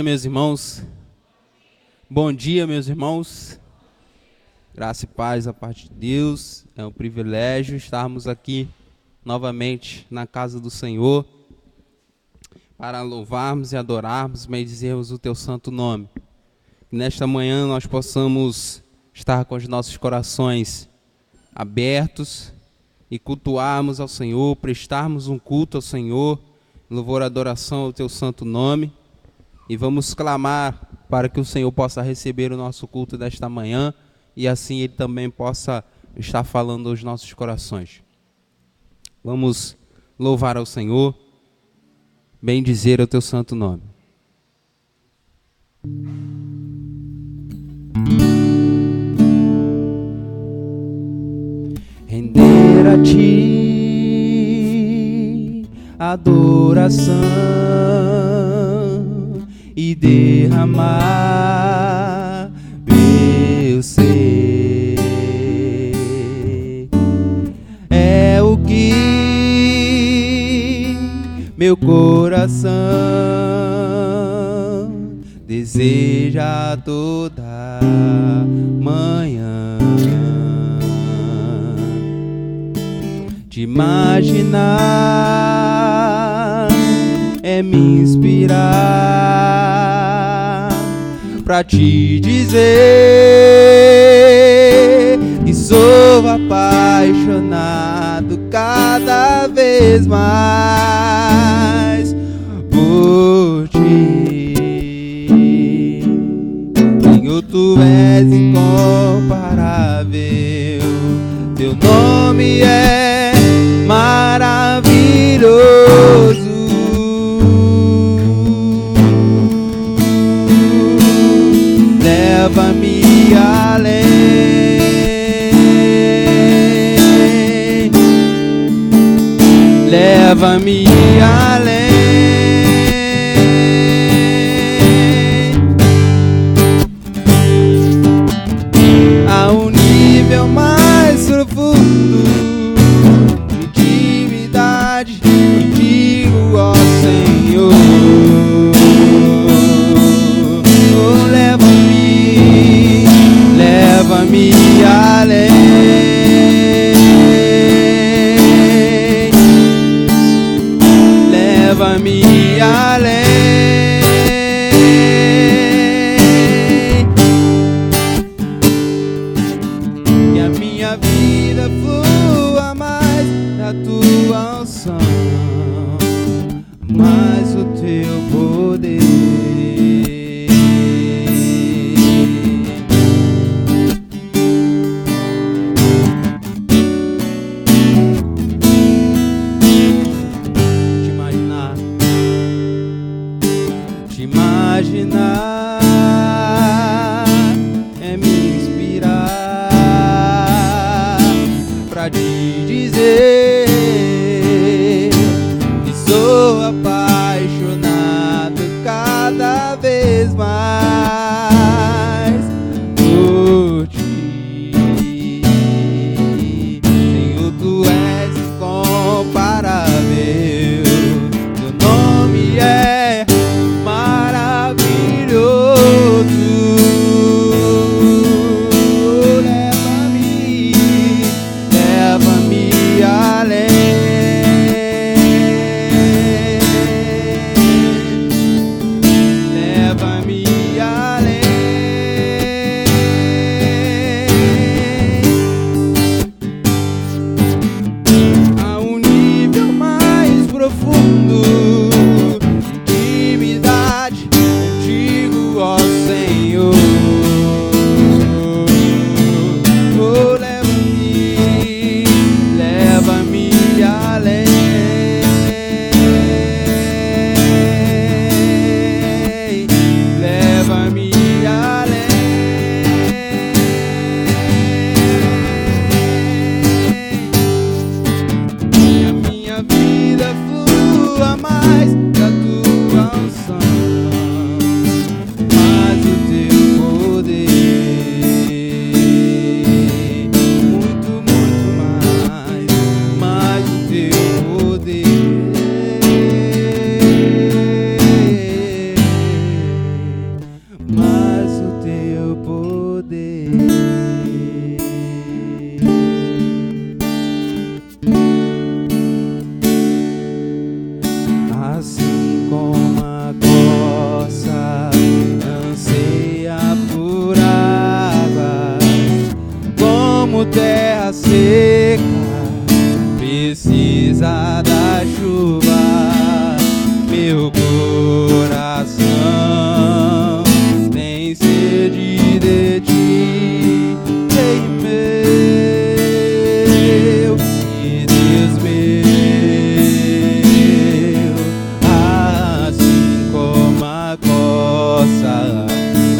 Meus irmãos, bom dia, meus irmãos, graça e paz da parte de Deus. É um privilégio estarmos aqui novamente na casa do Senhor para louvarmos e adorarmos, bendizermos o teu santo nome. Que nesta manhã nós possamos estar com os nossos corações abertos e cultuarmos ao Senhor, prestarmos um culto ao Senhor, louvor e adoração ao teu santo nome. E vamos clamar para que o Senhor possa receber o nosso culto desta manhã e assim Ele também possa estar falando aos nossos corações. Vamos louvar ao Senhor, bendizer o teu santo nome. Render a ti adoração e derramar meu ser. É o que meu coração deseja toda manhã. Te imaginar é me inspirar pra te dizer que sou apaixonado cada vez mais por ti. Senhor, tu és incomparável, teu nome é maravilhoso. Leva-me além, leva-me além, a um nível mais profundo de intimidade contigo, ó Senhor. Leva-me além, leva-me além, que a minha vida flua mais da tua unção, mais o teu poder. Imaginar é me inspirar pra te dizer que sou apaixonado cada vez mais por ti. Senhor, tu és incomparável, teu nome é leva-me além, leva-me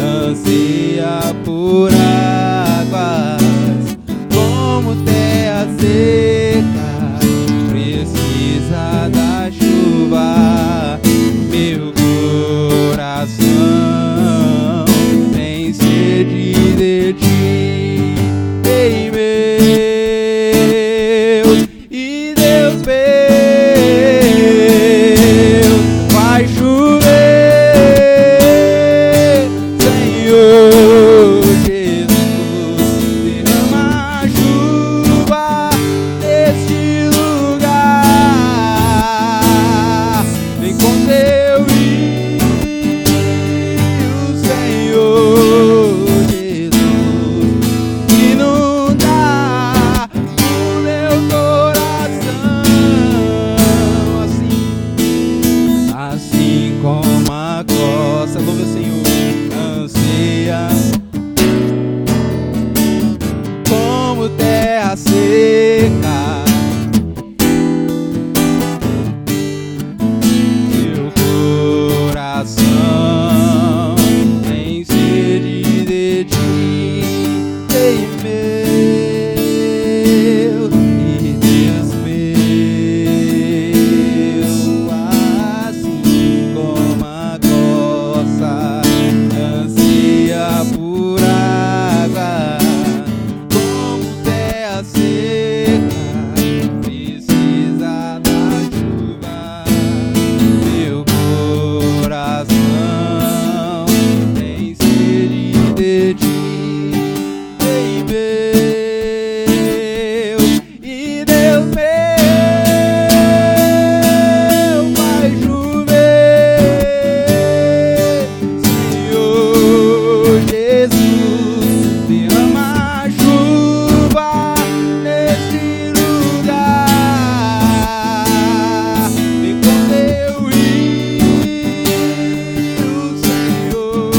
anseia por águas, como terra seca, precisa da chuva. Meu coração tem sede de ti, bem meu, e Deus meu, vai chover, Senhor Jesus, derrama chuva neste lugar, vem com teu rio, Senhor Jesus, inunda o meu coração, assim como a costa, louve o Senhor, anseia como terra seca. Meu coração tem sede de ti, ei meu, e Deus meu, assim como a costa anseia por água, como terra seca, precisa da chuva. Meu coração tem sede de ti, ei meu, e Deus meu, vai chover, Senhor Jesus, derrama chuva neste lugar, vem com teu rio, Senhor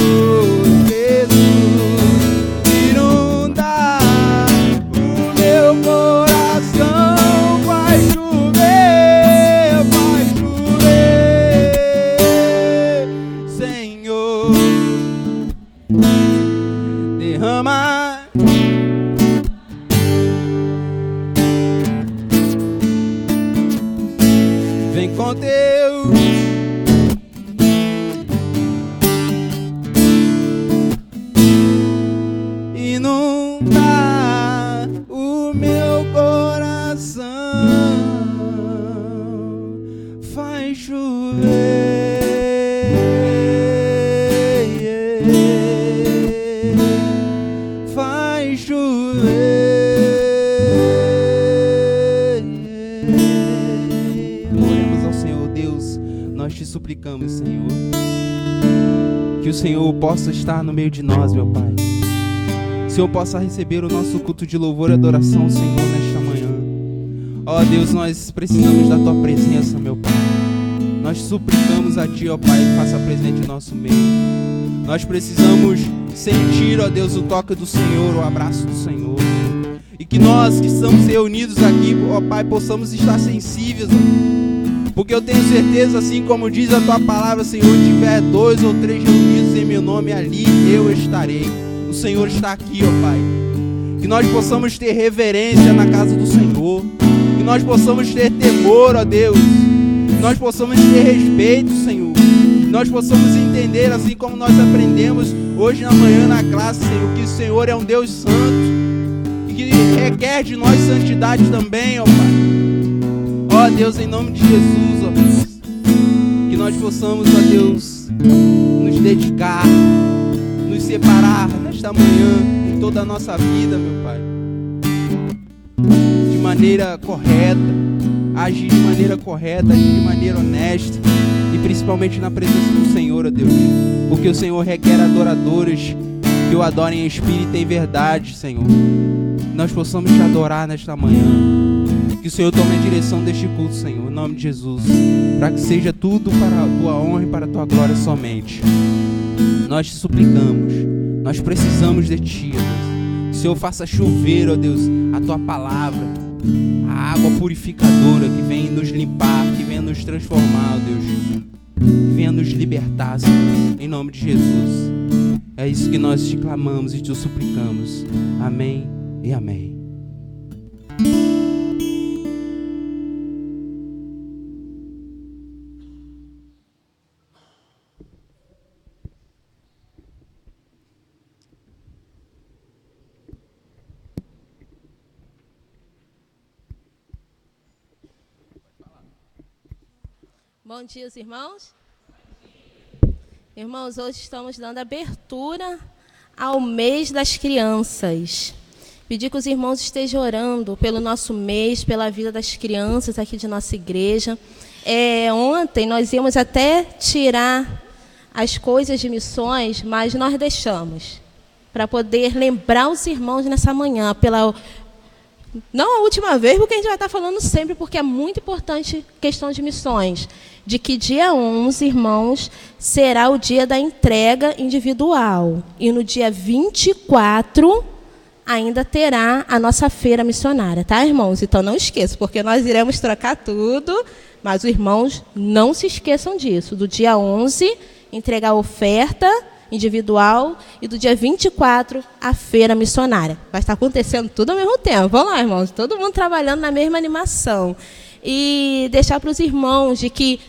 Jesus, inunda o meu coração, vai chover, Senhor, derrama. Vem com teu inunda o meu coração, faz chover, faz chover. Oremos ao Senhor Deus, nós te suplicamos, Senhor, que o Senhor possa estar no meio de nós, meu Pai. O Senhor possa receber o nosso culto de louvor e adoração, Senhor, nesta manhã. Ó Deus, nós precisamos da Tua presença, meu Pai. Nós suplicamos a Ti, ó Pai, faça presente em nosso meio. Nós precisamos sentir, ó Deus, o toque do Senhor, o abraço do Senhor. E que nós que estamos reunidos aqui, ó Pai, possamos estar sensíveis, ó. Porque eu tenho certeza, assim como diz a Tua palavra, Senhor, tiver 2 ou 3 reunidos em meu nome, ali eu estarei. O Senhor está aqui, ó Pai. Que nós possamos ter reverência na casa do Senhor. Que nós possamos ter temor, ó Deus. Que nós possamos ter respeito, Senhor. Que nós possamos entender, assim como nós aprendemos hoje na manhã na classe, Senhor, que o Senhor é um Deus santo e que requer de nós santidade também, ó Pai. Ó Deus, em nome de Jesus, ó Deus, que nós possamos, ó Deus, nos dedicar, nos separar nesta manhã, em toda a nossa vida, meu Pai, de maneira correta, agir de maneira correta, agir de maneira honesta e principalmente na presença do Senhor, ó Deus, porque o Senhor requer adoradores que o adorem em espírito e em verdade, Senhor. Que nós possamos te adorar nesta manhã. Que o Senhor tome a direção deste culto, Senhor, em nome de Jesus, para que seja tudo para a Tua honra e para a Tua glória somente. Nós te suplicamos, nós precisamos de Ti, ó Deus. Que o Senhor faça chover, ó Deus, a Tua palavra, a água purificadora que vem nos limpar, que vem nos transformar, ó Deus, que venha nos libertar, Senhor, em nome de Jesus. É isso que nós te clamamos e te suplicamos. Amém e amém. Bom dia, irmãos. Irmãos, hoje estamos dando abertura ao mês das crianças. Pedir que os irmãos estejam orando pelo nosso mês, pela vida das crianças aqui de nossa igreja. Ontem nós íamos até tirar as coisas de missões, mas nós deixamos para poder lembrar os irmãos nessa manhã, não a última vez, porque a gente vai estar falando sempre, porque é muito importante questão de missões, de que dia 11, irmãos, será o dia da entrega individual. E no dia 24, ainda terá a nossa feira missionária, tá, irmãos? Então não esqueçam, porque nós iremos trocar tudo, mas os irmãos não se esqueçam disso. Do dia 11, entregar a oferta individual, e do dia 24, a feira missionária. Vai estar acontecendo tudo ao mesmo tempo. Vamos lá, irmãos, todo mundo trabalhando na mesma animação. E deixar para os irmãos de que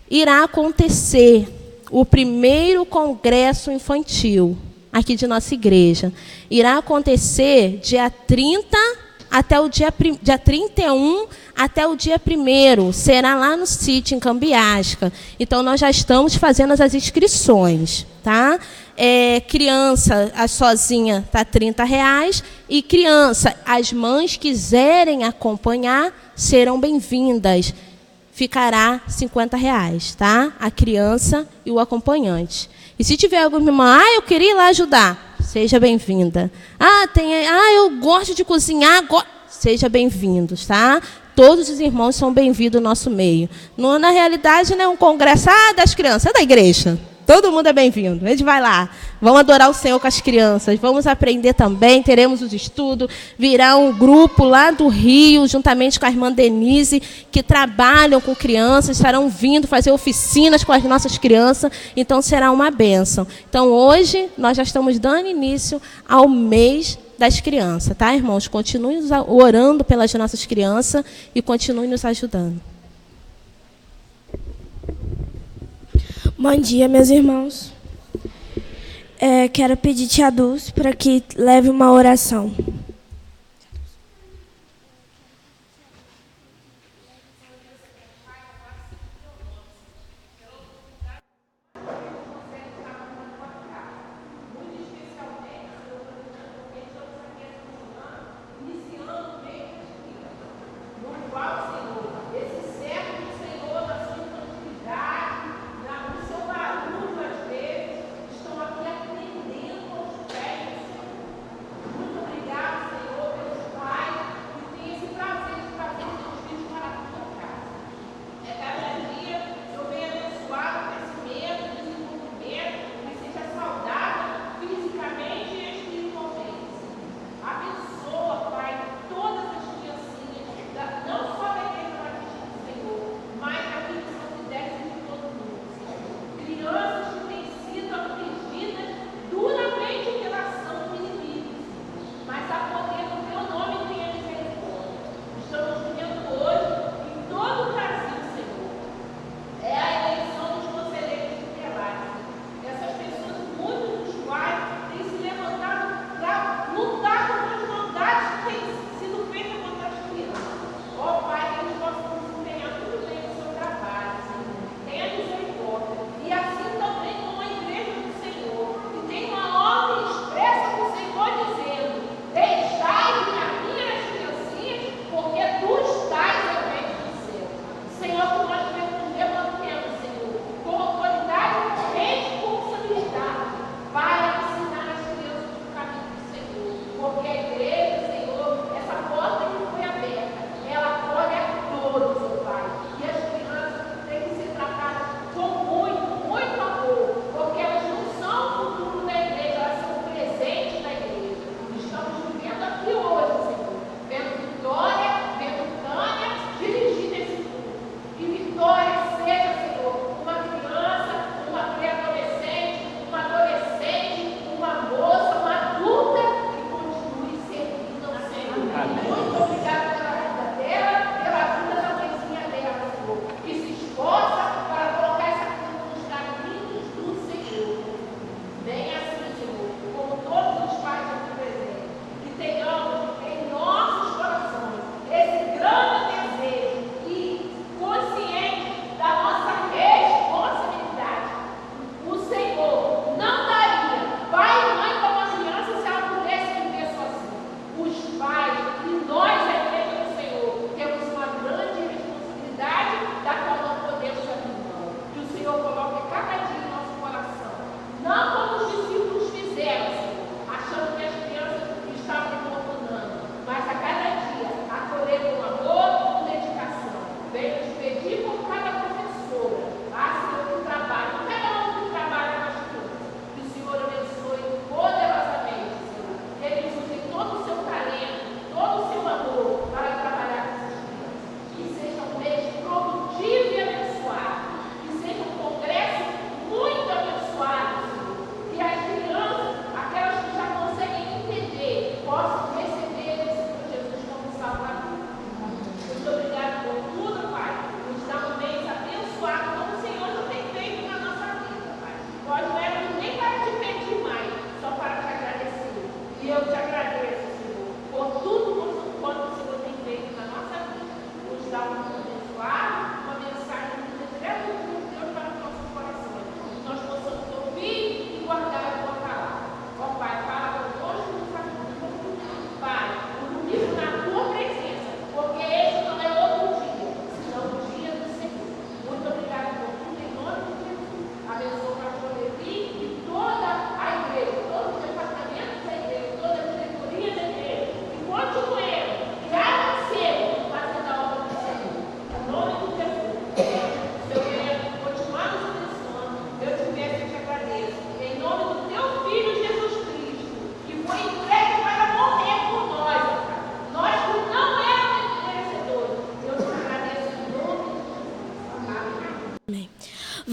irá acontecer o primeiro congresso infantil aqui de nossa igreja. Irá acontecer dia 30 até o dia 31 até o dia 1º. Será lá no sítio, em Cambiasca. Então, nós já estamos fazendo as inscrições, tá? Criança, a sozinha, está R$30. E criança, as mães quiserem acompanhar, serão bem-vindas. Ficará R$50, tá? A criança e o acompanhante. E se tiver alguma irmã, eu queria ir lá ajudar, seja bem-vinda. Eu gosto de cozinhar, seja bem-vindos, tá? Todos os irmãos são bem-vindos no nosso meio. Na realidade, não é um congresso das crianças, é da igreja. Todo mundo é bem-vindo. A gente vai lá. Vamos adorar o Senhor com as crianças. Vamos aprender também. Teremos os estudos. Virá um grupo lá do Rio, juntamente com a irmã Denise, que trabalham com crianças. Estarão vindo fazer oficinas com as nossas crianças. Então, será uma bênção. Então, hoje, nós já estamos dando início ao mês das crianças. Tá, irmãos? Continuem orando pelas nossas crianças e continuem nos ajudando. Bom dia, meus irmãos. Quero pedir tia Dulce para que leve uma oração. Obrigado.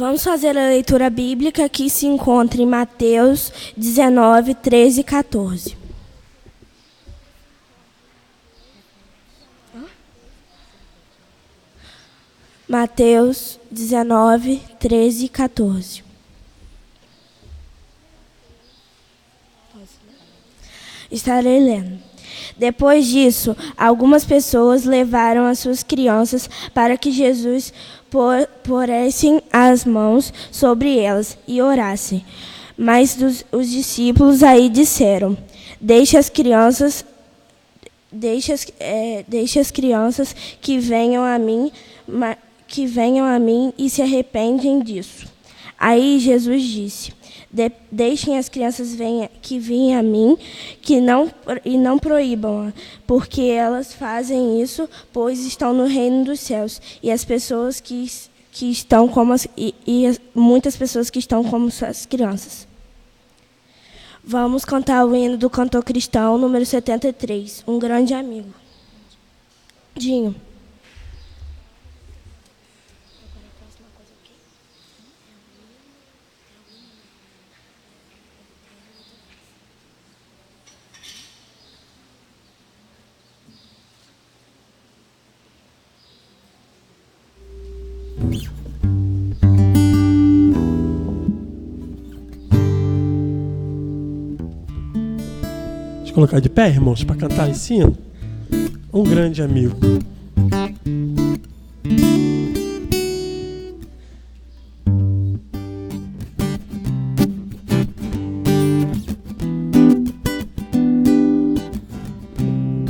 Vamos fazer a leitura bíblica que se encontra em Mateus 19, 13 e 14. Mateus 19, 13 e 14. Estarei lendo. Depois disso, algumas pessoas levaram as suas crianças para que Jesus poressem as mãos sobre elas e orassem. Mas os discípulos aí disseram: Deixe as crianças que venham a mim e se arrependem disso. Aí Jesus disse: Deixem as crianças que vêm a mim e não proíbam, porque elas fazem isso, pois estão no reino dos céus. E as pessoas que estão como muitas pessoas que estão como as crianças. Vamos cantar o hino do cantor cristão, número 73, Um Grande Amigo. Dinho. Deixa eu colocar de pé, irmãos, para cantar esse hino. Um grande amigo.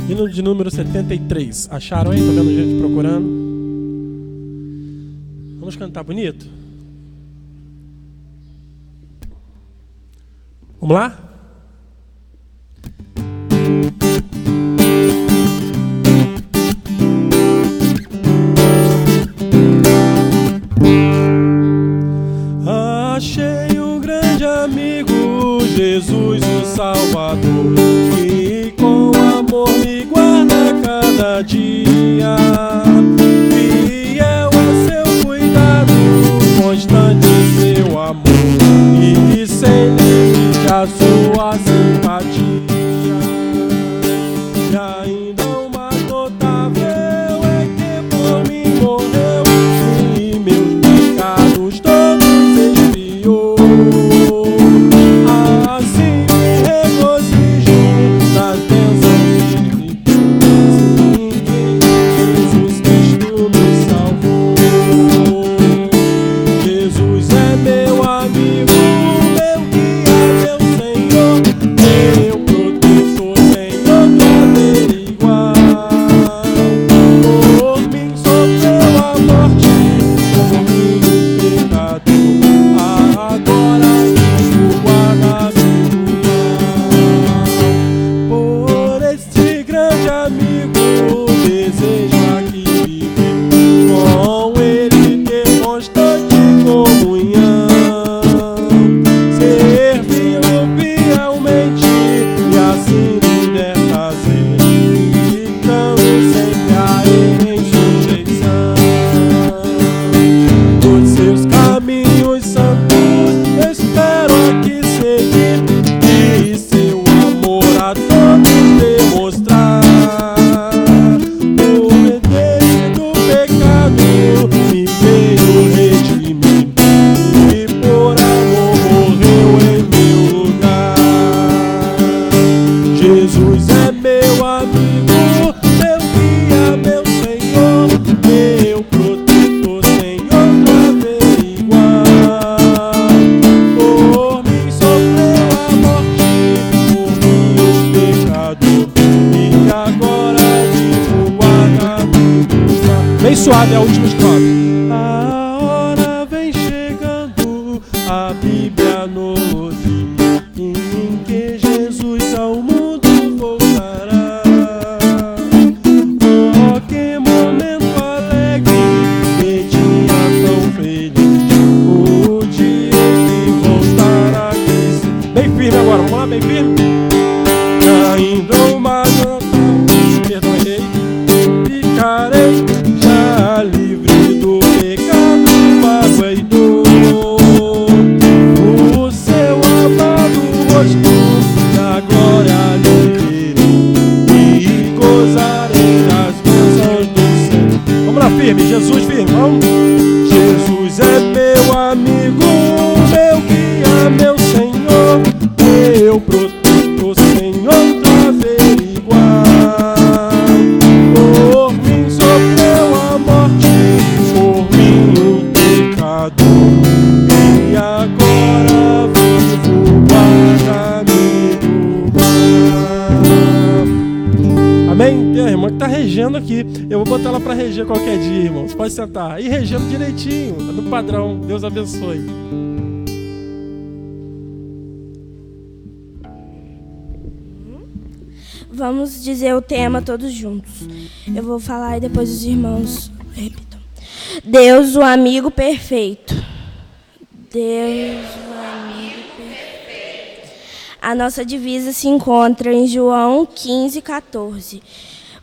Hino de número 73. Acharam aí? Tô vendo gente procurando. Vamos cantar bonito? Vamos lá? Achei um grande amigo, Jesus o Salvador, que com amor me guarda cada dia, fiel a seu cuidado, constante seu amor, e sem limite a sua simpatia. E ainda o mais notável é que por mim morreu e meus pecados todos expiou. Assim me regozijo nas bênçãos que me deu, Jesus Cristo me salvou. Jesus é meu amigo, meu guia, meu Senhor, meu protetor, Senhor do averiguar. Por mim sofreu a morte, por mim o pecador, agora vivo guarda-me do mal. Por este grande amigo desejo aqui viver, com ele ter constante comunhão, servi-lo fielmente e assim me der prazer, ficando sempre a ele em sujeição. Os seus caminhos santos espero aqui seguir e seu amor a todos demonstrar. Por meio do pecado me veio redimir e por amor morreu em meu lugar. Jesus é meu amigo, meu guia, meu Senhor, meu protetor, Senhor pra averiguar. Por mim sofreu a morte, por mim os pecados, e agora vivo guarda-me do mal. Bem suave a última estrofe. A hora vem chegando, a Bíblia nos diz, em que Jesus ao mundo voltará. Oh, que momento alegre, que dia tão feliz, o dia que voltará Cristo. Bem firme agora, vamos lá, bem firme. Ainda uma perdão, errei. Ficarei já livre do pecado, mágoa e dor. regendo aqui. Eu vou botar ela para reger qualquer dia, irmãos. Pode sentar. E regendo direitinho, no padrão. Deus abençoe. Vamos dizer o tema todos juntos. Eu vou falar e depois os irmãos repitam. Deus, o amigo perfeito. Deus, o amigo perfeito. A nossa divisa se encontra em João 15:14.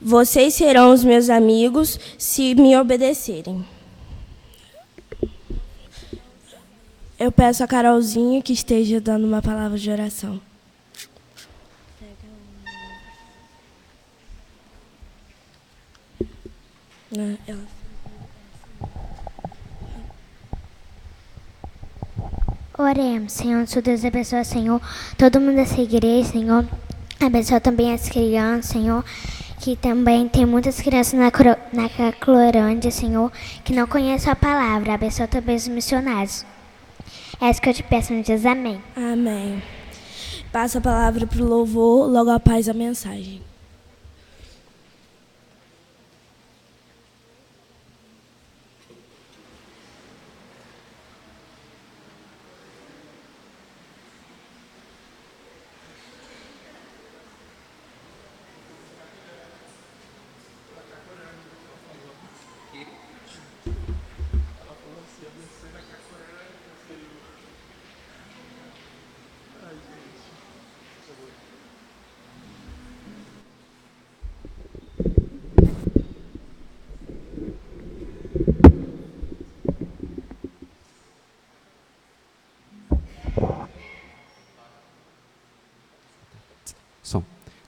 Vocês serão os meus amigos se me obedecerem. Eu peço a Carolzinha que esteja dando uma palavra de oração. Oremos, Senhor, seu Deus, abençoa, Senhor, todo mundo dessa igreja, Senhor, abençoa também as crianças, Senhor, que também tem muitas crianças na Clorândia, Senhor, que não conhecem a palavra, abençoa também os missionários. É isso que eu te peço, no Deus, amém. Amém. Passa a palavra para o louvor, logo após a mensagem.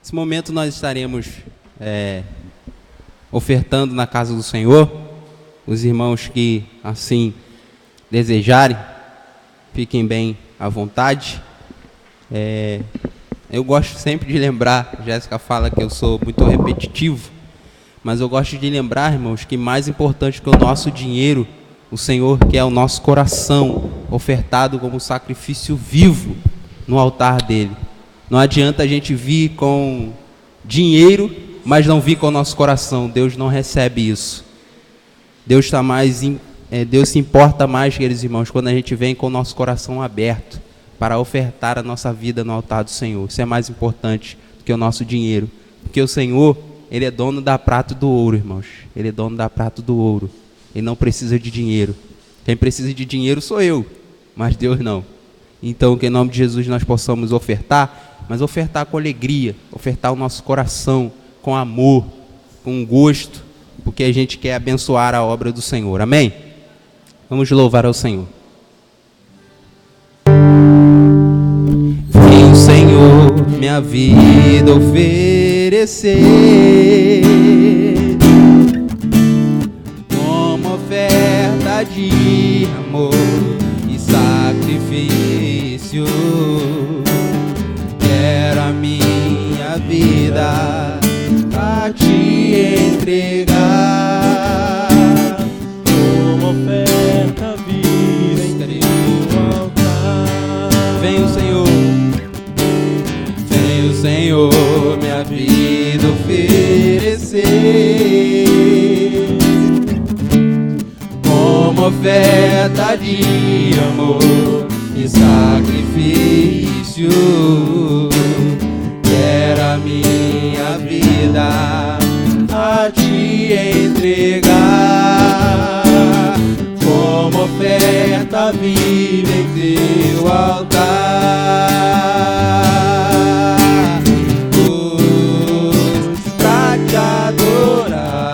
Nesse momento nós estaremos ofertando na casa do Senhor. Os irmãos que assim desejarem, fiquem bem à vontade. Eu gosto sempre de lembrar, a Jéssica fala que eu sou muito repetitivo, mas eu gosto de lembrar, irmãos, que mais importante que o nosso dinheiro, o Senhor quer o nosso coração ofertado como sacrifício vivo no altar dele. Não adianta a gente vir com dinheiro, mas não vir com o nosso coração. Deus não recebe isso. Deus se importa mais, queridos irmãos, quando a gente vem com o nosso coração aberto para ofertar a nossa vida no altar do Senhor. Isso é mais importante do que o nosso dinheiro. Porque o Senhor, Ele é dono da prata e do ouro, irmãos. Ele é dono da prata e do ouro. Ele não precisa de dinheiro. Quem precisa de dinheiro sou eu, mas Deus não. Então, que em nome de Jesus nós possamos ofertar, mas ofertar com alegria, ofertar o nosso coração com amor, com gosto, porque a gente quer abençoar a obra do Senhor. Amém? Vamos louvar ao Senhor. Vem, Senhor, minha vida oferecer como oferta de amor e sacrifício. Quero a minha vida a te entregar Como oferta viva em teu altar. Vem o Senhor, minha vida oferecer como oferta de amor e sacrifício. Quero a minha vida a te entregar como oferta viva em teu altar, pra te adorar.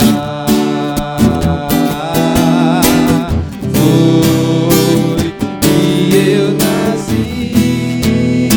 Foi que eu nasci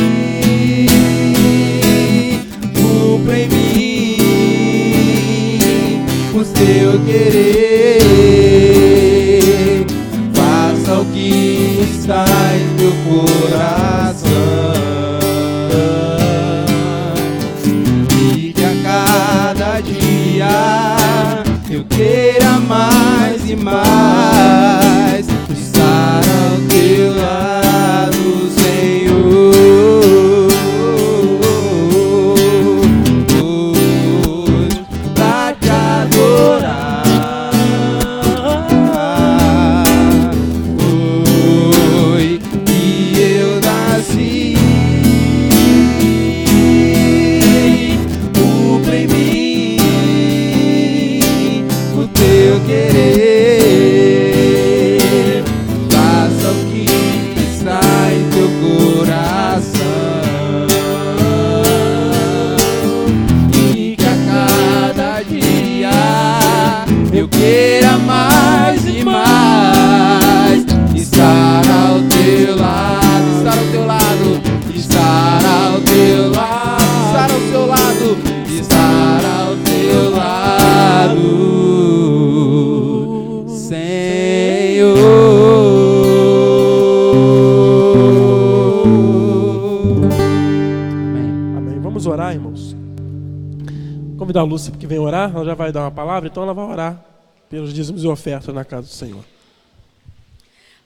orar, irmãos. Convidar a Lúcia que vem orar, ela já vai dar uma palavra, então ela vai orar pelos dízimos e ofertas na casa do Senhor.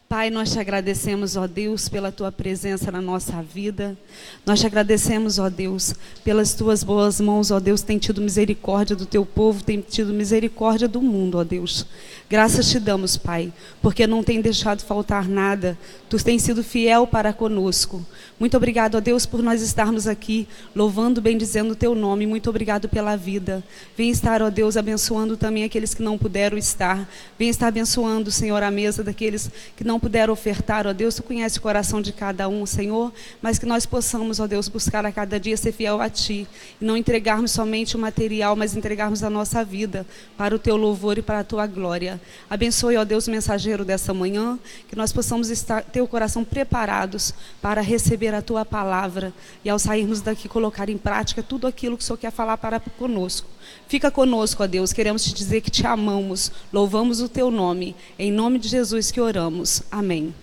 Pai, nós te agradecemos, ó Deus, pela tua presença na nossa vida. Nós te agradecemos, ó Deus, pelas tuas boas mãos, ó Deus, tem tido misericórdia do teu povo, tem tido misericórdia do mundo, ó Deus. Graças te damos, Pai, porque não tem deixado faltar nada. Tu tens sido fiel para conosco. Muito obrigado, ó Deus, por nós estarmos aqui, louvando, bendizendo o teu nome. Muito obrigado pela vida. Vem estar, ó Deus, abençoando também aqueles que não puderam estar. Vem estar abençoando, Senhor, a mesa daqueles que não puderam ofertar, ó Deus. Tu conhece o coração de cada um, Senhor, mas que nós possamos, ó Deus, buscar a cada dia ser fiel a Ti. E não entregarmos somente o material, mas entregarmos a nossa vida para o Teu louvor e para a Tua glória. Abençoe, ó Deus, o mensageiro dessa manhã, que nós possamos ter o coração preparados para receber a Tua palavra e ao sairmos daqui colocar em prática tudo aquilo que o Senhor quer falar para conosco. Fica conosco, ó Deus, queremos te dizer que te amamos, louvamos o Teu nome, em nome de Jesus que oramos. Amém.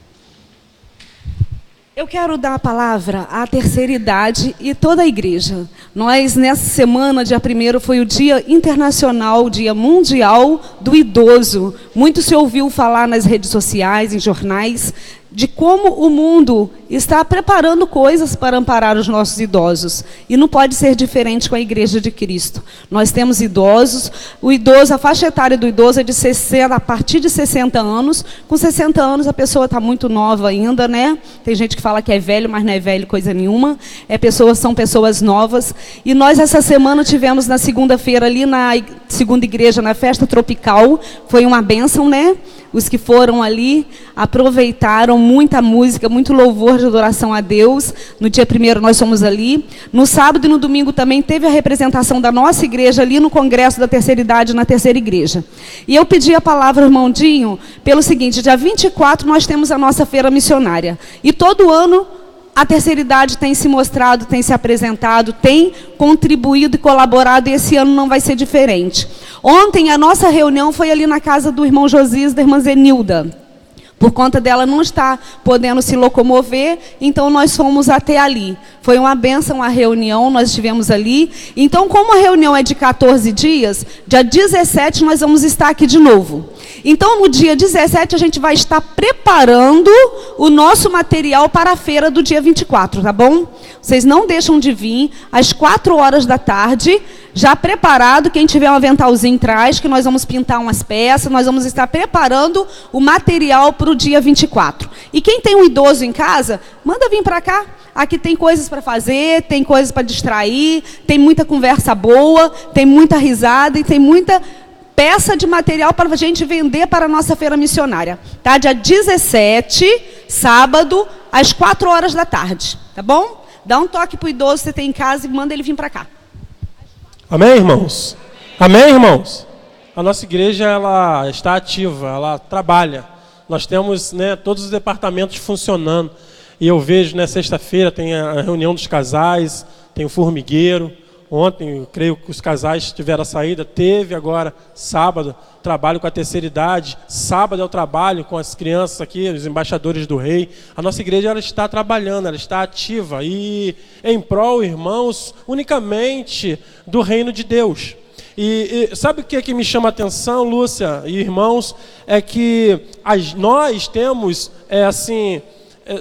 Eu quero dar a palavra à terceira idade e toda a igreja. Nós, nessa semana, dia 1º, foi o Dia Internacional, o Dia Mundial do Idoso. Muito se ouviu falar nas redes sociais, em jornais, de como o mundo está preparando coisas para amparar os nossos idosos. E não pode ser diferente com a Igreja de Cristo. Nós temos idosos, o idoso, a faixa etária do idoso é de 60, a partir de 60 anos. Com 60 anos a pessoa está muito nova ainda, né? Tem gente que fala que é velho, mas não é velho coisa nenhuma. São pessoas novas. E nós essa semana tivemos na segunda-feira ali na segunda igreja, na festa tropical. Foi uma bênção, né? Os que foram ali aproveitaram muita música, muito louvor de adoração a Deus. No dia 1º nós fomos ali. No sábado e no domingo também teve a representação da nossa igreja ali no Congresso da Terceira Idade, na terceira igreja. E eu pedi a palavra, irmão Dinho, pelo seguinte: dia 24 nós temos a nossa feira missionária. E todo ano a terceira idade tem se mostrado, tem se apresentado, tem contribuído e colaborado, e esse ano não vai ser diferente. Ontem a nossa reunião foi ali na casa do irmão Josias e da irmã Zenilda. Por conta dela não estar podendo se locomover, então nós fomos até ali. Foi uma bênção a reunião, nós estivemos ali. Então, como a reunião é de 14 dias, dia 17 nós vamos estar aqui de novo. Então, no dia 17, a gente vai estar preparando o nosso material para a feira do dia 24, tá bom? Vocês não deixam de vir às 4 horas da tarde, já preparado. Quem tiver um aventalzinho traz, que nós vamos pintar umas peças, nós vamos estar preparando o material para o dia 24. E quem tem um idoso em casa, manda vir para cá. Aqui tem coisas para fazer, tem coisas para distrair, tem muita conversa boa, tem muita risada e tem muita peça de material para a gente vender para a nossa feira missionária. Tá? Dia 17, sábado, às 4 horas da tarde. Tá bom? Dá um toque para o idoso que você tem em casa e manda ele vir para cá. Amém, irmãos? Amém, irmãos? A nossa igreja, ela está ativa, ela trabalha. Nós temos, né, todos os departamentos funcionando. E eu vejo, né, sexta-feira tem a reunião dos casais, tem o formigueiro. Ontem, eu creio que os casais tiveram a saída. Teve agora, sábado, trabalho com a terceira idade. Sábado é o trabalho com as crianças aqui, os embaixadores do rei. A nossa igreja, ela está trabalhando, ela está ativa. E em prol, irmãos, unicamente do reino de Deus. E sabe o que me chama a atenção, Lúcia e irmãos? É que nós temos,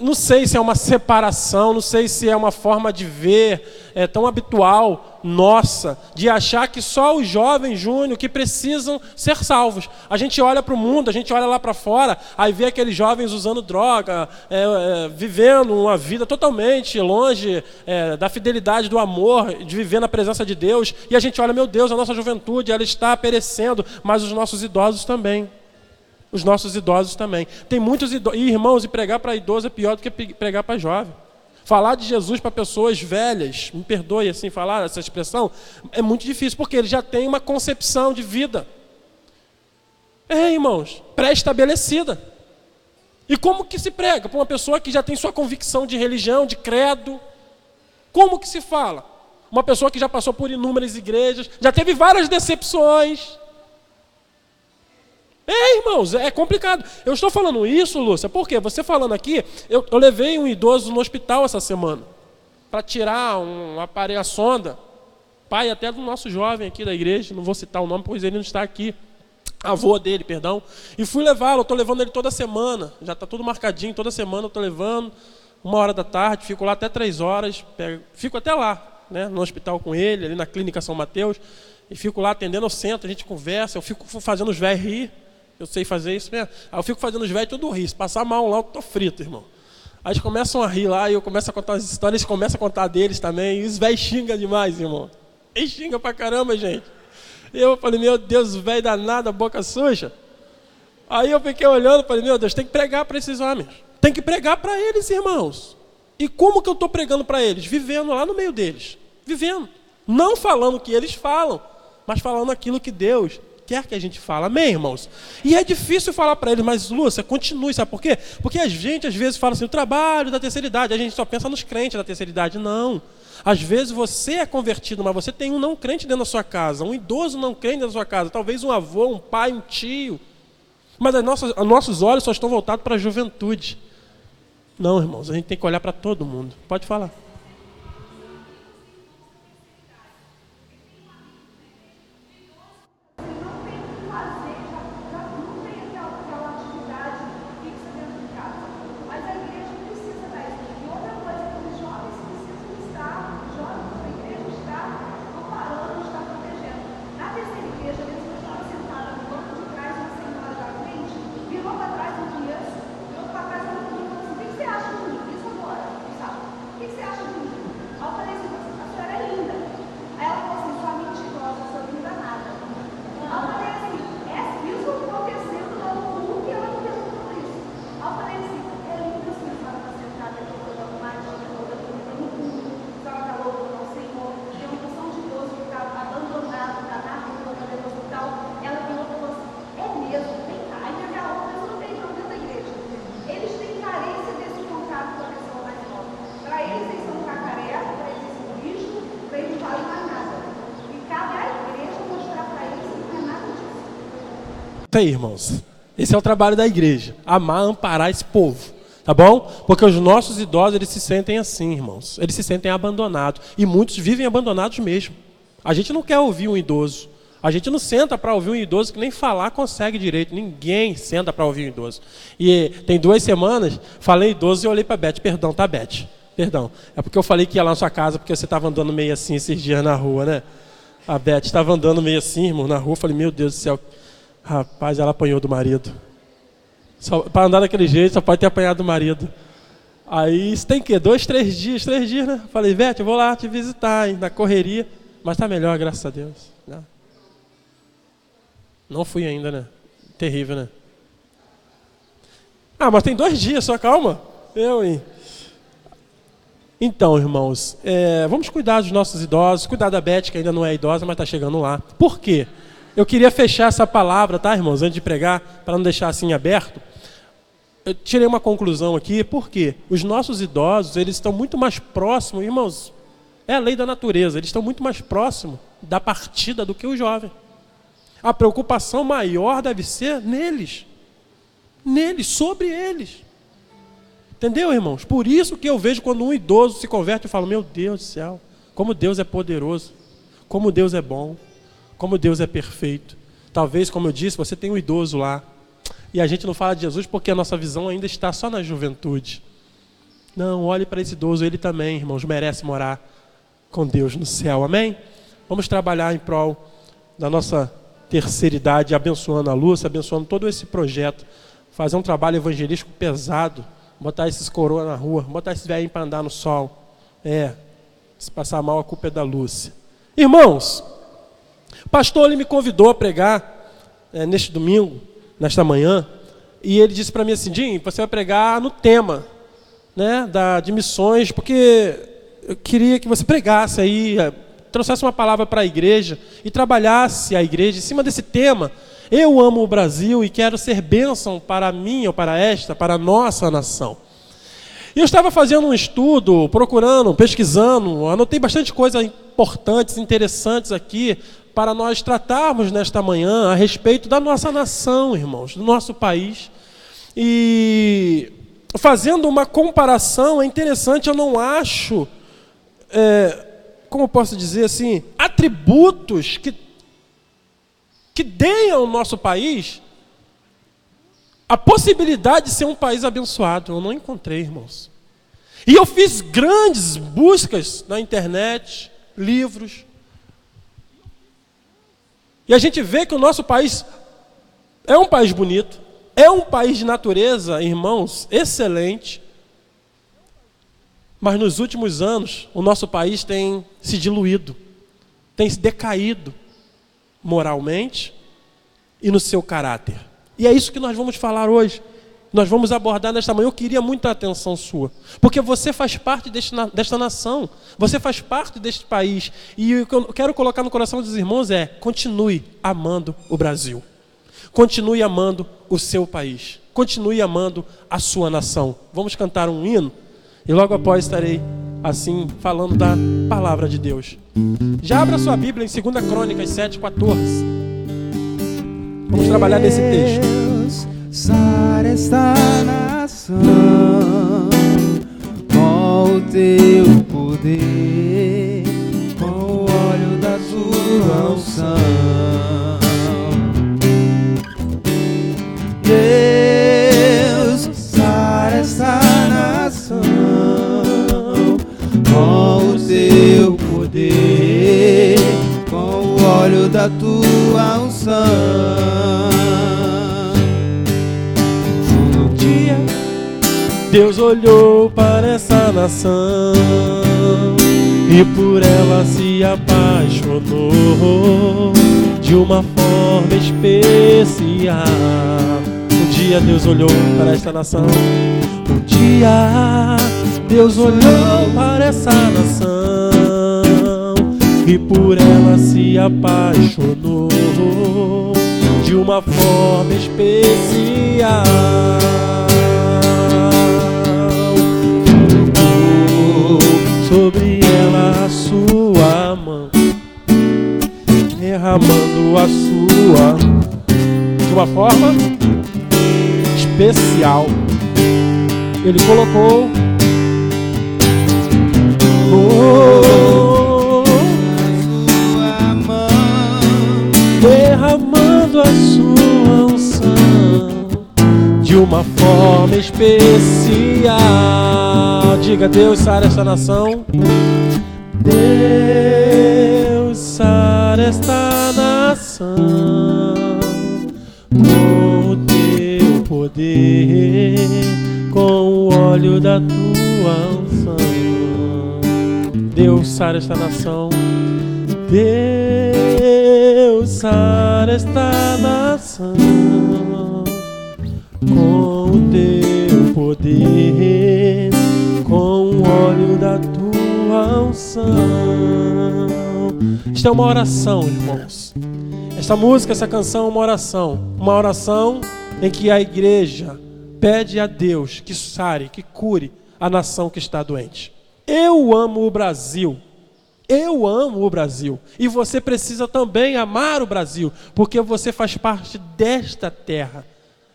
não sei se é uma separação, não sei se é uma forma de ver tão habitual nossa, de achar que só os jovens júnior que precisam ser salvos. A gente olha para o mundo, a gente olha lá para fora, aí vê aqueles jovens usando droga, vivendo uma vida totalmente longe da fidelidade, do amor, de viver na presença de Deus, e a gente olha, meu Deus, a nossa juventude, ela está perecendo, mas os nossos idosos também. Os nossos idosos também. Tem muitos idosos, e irmãos, e pregar para idoso é pior do que pregar para jovem. Falar de Jesus para pessoas velhas, me perdoe assim falar essa expressão, é muito difícil, porque ele já tem uma concepção de vida. Irmãos, pré-estabelecida. E como que se prega para uma pessoa que já tem sua convicção de religião, de credo? Como que se fala? Uma pessoa que já passou por inúmeras igrejas, já teve várias decepções. Irmãos, é complicado. Eu estou falando isso, Lúcia, porque você falando aqui, eu levei um idoso no hospital essa semana. para tirar um aparelho, a sonda, pai até do nosso jovem aqui da igreja, não vou citar o nome, pois ele não está aqui, avô dele, perdão, e fui levá-lo, estou levando ele toda semana, já está tudo marcadinho, toda semana eu estou levando, 1h da tarde, fico lá até 3 horas, fico até lá, né, no hospital com ele, ali na clínica São Mateus, e fico lá atendendo, eu sento, a gente conversa, eu fico fazendo os velhos rir, eu sei fazer isso mesmo, aí eu fico fazendo os velhos tudo rir, se passar mal lá eu estou frito, irmão. Aí eles começam a rir lá, e eu começo a contar as histórias, eles começam a contar deles também, e os velhos xingam demais, irmão. Eles xingam pra caramba, gente. E eu falei, meu Deus, o velho danado, boca suja. Aí eu fiquei olhando, falei, meu Deus, tem que pregar para esses homens. Tem que pregar para eles, irmãos. E como que eu estou pregando para eles? Vivendo lá no meio deles. Vivendo. Não falando o que eles falam, mas falando aquilo que Deus quer que a gente fale. Amém, irmãos? E é difícil falar para eles, mas Lúcia, continue, sabe por quê? Porque a gente às vezes fala assim, o trabalho da terceira idade, a gente só pensa nos crentes da terceira idade. Não. Às vezes você é convertido, mas você tem um não crente dentro da sua casa, um idoso não crente dentro da sua casa, talvez um avô, um pai, um tio. Mas os nossos olhos só estão voltados para a juventude. Não, irmãos, a gente tem que olhar para todo mundo. Pode falar. Aí, irmãos, esse é o trabalho da igreja, amar, amparar esse povo, tá bom? Porque os nossos idosos, eles se sentem assim, irmãos, eles se sentem abandonados, e muitos vivem abandonados mesmo. A gente não quer ouvir um idoso, a gente não senta para ouvir um idoso que nem falar consegue direito, ninguém senta para ouvir um idoso. E tem 2 semanas, falei idoso e olhei para a Beth, perdão, tá, Beth? Perdão, é porque eu falei que ia lá na sua casa, porque você estava andando meio assim esses dias na rua, né? A Beth estava andando meio assim, irmão, na rua, falei, meu Deus do céu, rapaz, ela apanhou do marido. Para andar daquele jeito, só pode ter apanhado do marido. Aí, isso tem o quê? 2, 3 dias, né? Falei, Vete, eu vou lá te visitar, hein, na correria. Mas está melhor, graças a Deus. Não fui ainda, né? Terrível, né? Mas tem 2 dias, só calma. Hein? Então, irmãos, vamos cuidar dos nossos idosos, cuidar da Beth, que ainda não é idosa, mas está chegando lá. Por quê? Eu queria fechar essa palavra, tá, irmãos, antes de pregar, para não deixar assim aberto. Eu tirei uma conclusão aqui, porque os nossos idosos, eles estão muito mais próximos, irmãos, é a lei da natureza, eles estão muito mais próximos da partida do que o jovem. A preocupação maior deve ser neles, sobre eles. Entendeu, irmãos? Por isso que eu vejo quando um idoso se converte, eu falo, meu Deus do céu, como Deus é poderoso, como Deus é bom. Como Deus é perfeito. Talvez, como eu disse, você tem um idoso lá. E a gente não fala de Jesus porque a nossa visão ainda está só na juventude. Não, olhe para esse idoso, ele também, irmãos, merece morar com Deus no céu. Amém? Vamos trabalhar em prol da nossa terceira idade, abençoando a Lúcia, abençoando todo esse projeto. Fazer um trabalho evangelístico pesado. Botar esses coroas na rua, botar esses velhinhos para andar no sol. Se passar mal, a culpa é da Lúcia. Irmãos, o pastor ele me convidou a pregar neste domingo, nesta manhã, e ele disse para mim assim, Jim, você vai pregar no tema, né, de missões, porque eu queria que você pregasse aí, trouxesse uma palavra para a igreja e trabalhasse a igreja em cima desse tema. Eu amo o Brasil e quero ser bênção para mim ou para a nossa nação. E eu estava fazendo um estudo, procurando, pesquisando, anotei bastante coisas importantes, interessantes aqui, para nós tratarmos nesta manhã a respeito da nossa nação, irmãos, do nosso país. E fazendo uma comparação, é interessante, eu não acho como eu posso dizer assim, atributos que deem ao nosso país a possibilidade de ser um país abençoado. Eu não encontrei, irmãos. E eu fiz grandes buscas na internet, livros. E a gente vê que o nosso país é um país bonito, é um país de natureza, irmãos, excelente. Mas nos últimos anos, o nosso país tem se diluído, tem se decaído moralmente e no seu caráter. E é isso que nós vamos falar hoje. Nós vamos abordar nesta manhã. Eu queria muita atenção sua, porque você faz parte desta nação, você faz parte deste país. E o que eu quero colocar no coração dos irmãos é: continue amando o Brasil, continue amando o seu país, continue amando a sua nação. Vamos cantar um hino e logo após estarei assim falando da palavra de Deus. Já abra sua Bíblia em 2 Crônicas 7:14. Vamos trabalhar nesse texto. Sara esta nação com o teu poder, com o óleo da tua unção. Deus, sara esta nação com o teu poder, com o óleo da tua unção. Deus olhou para essa nação e por ela se apaixonou de uma forma especial. Um dia Deus olhou para esta nação. Um dia Deus olhou para essa nação e por ela se apaixonou de uma forma especial. Sobre ela a sua mão, derramando a sua de uma forma especial. Ele colocou sua mão, derramando a sua unção de uma forma especial. Diga: Deus, sara esta nação. Deus, sara esta nação com o teu poder, com o óleo da tua unção. Deus, sara esta nação. Deus, sara esta nação com o teu poder, com o óleo da tua unção. Isto é uma oração, irmãos. Esta música, essa canção é uma oração em que a igreja pede a Deus que sare, que cure a nação que está doente. Eu amo o Brasil. Eu amo o Brasil. E você precisa também amar o Brasil, porque você faz parte desta terra.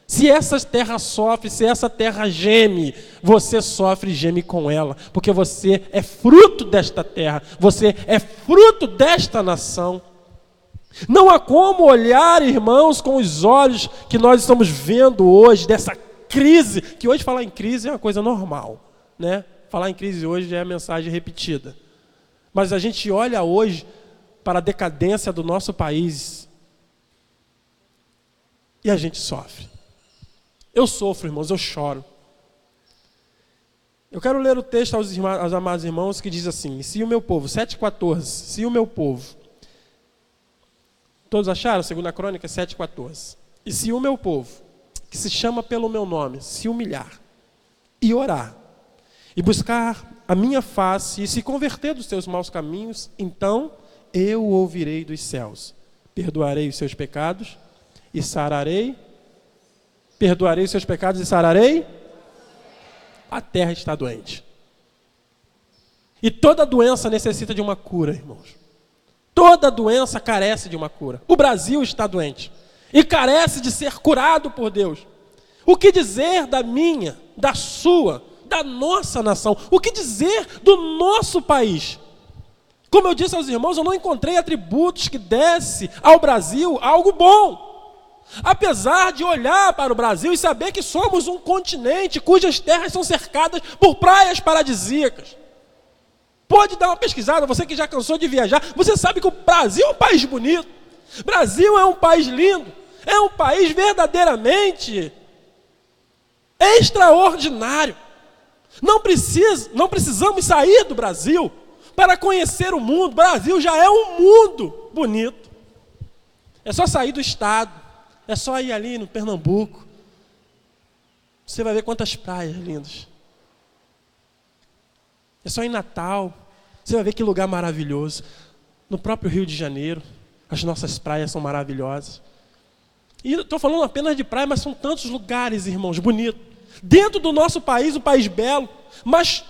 Se essa terra sofre, se essa terra geme, você sofre e geme com ela, porque você é fruto desta terra, você é fruto desta nação. Não há como olhar, irmãos, com os olhos que nós estamos vendo hoje, dessa crise, que hoje falar em crise é uma coisa normal, né? Falar em crise hoje já é a mensagem repetida. Mas a gente olha hoje para a decadência do nosso país e a gente sofre. Eu sofro, irmãos, eu choro. Eu quero ler o texto aos amados irmãos que diz assim: se o meu povo, 7,14, se o meu povo, todos acharam? 2 Crônicas 7,14. E se o meu povo, que se chama pelo meu nome, se humilhar e orar, e buscar a minha face e se converter dos seus maus caminhos, então eu ouvirei dos céus, perdoarei os seus pecados e sararei. Perdoarei os seus pecados e sararei. A terra está doente. E toda doença necessita de uma cura, irmãos. Toda doença carece de uma cura. O Brasil está doente e carece de ser curado por Deus. O que dizer da minha, da sua, da nossa nação? O que dizer do nosso país? Como eu disse aos irmãos, eu não encontrei atributos que desse ao Brasil algo bom. Apesar de olhar para o Brasil e saber que somos um continente cujas terras são cercadas por praias paradisíacas. Pode dar uma pesquisada, você que já cansou de viajar, você sabe que o Brasil é um país bonito. O Brasil é um país lindo. É um país verdadeiramente extraordinário. Não precisamos sair do Brasil para conhecer o mundo. O Brasil já é um mundo bonito. É só sair do estado. É só ir ali no Pernambuco. Você vai ver quantas praias lindas. É só ir em Natal. Você vai ver que lugar maravilhoso. No próprio Rio de Janeiro, as nossas praias são maravilhosas. E estou falando apenas de praia, mas são tantos lugares, irmãos, bonitos. Dentro do nosso país, um país belo, mas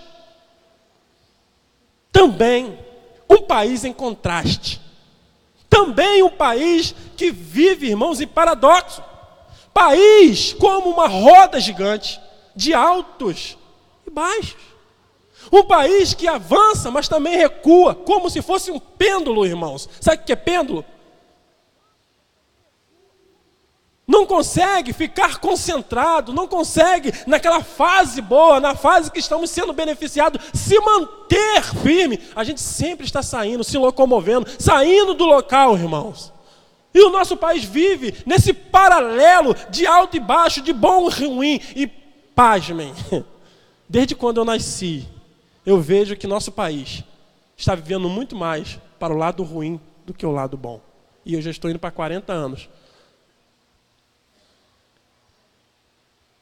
também um país em contraste. Também um país que vive, irmãos, em paradoxo. País como uma roda gigante, de altos e baixos. Um país que avança, mas também recua, como se fosse um pêndulo, irmãos. Sabe o que é pêndulo? Não consegue ficar concentrado, não consegue, naquela fase boa, na fase que estamos sendo beneficiados, se manter firme. A gente sempre está saindo, se locomovendo, saindo do local, irmãos. E o nosso país vive nesse paralelo de alto e baixo, de bom e ruim. E, pasmem, desde quando eu nasci, eu vejo que nosso país está vivendo muito mais para o lado ruim do que o lado bom. E eu já estou indo para 40 anos.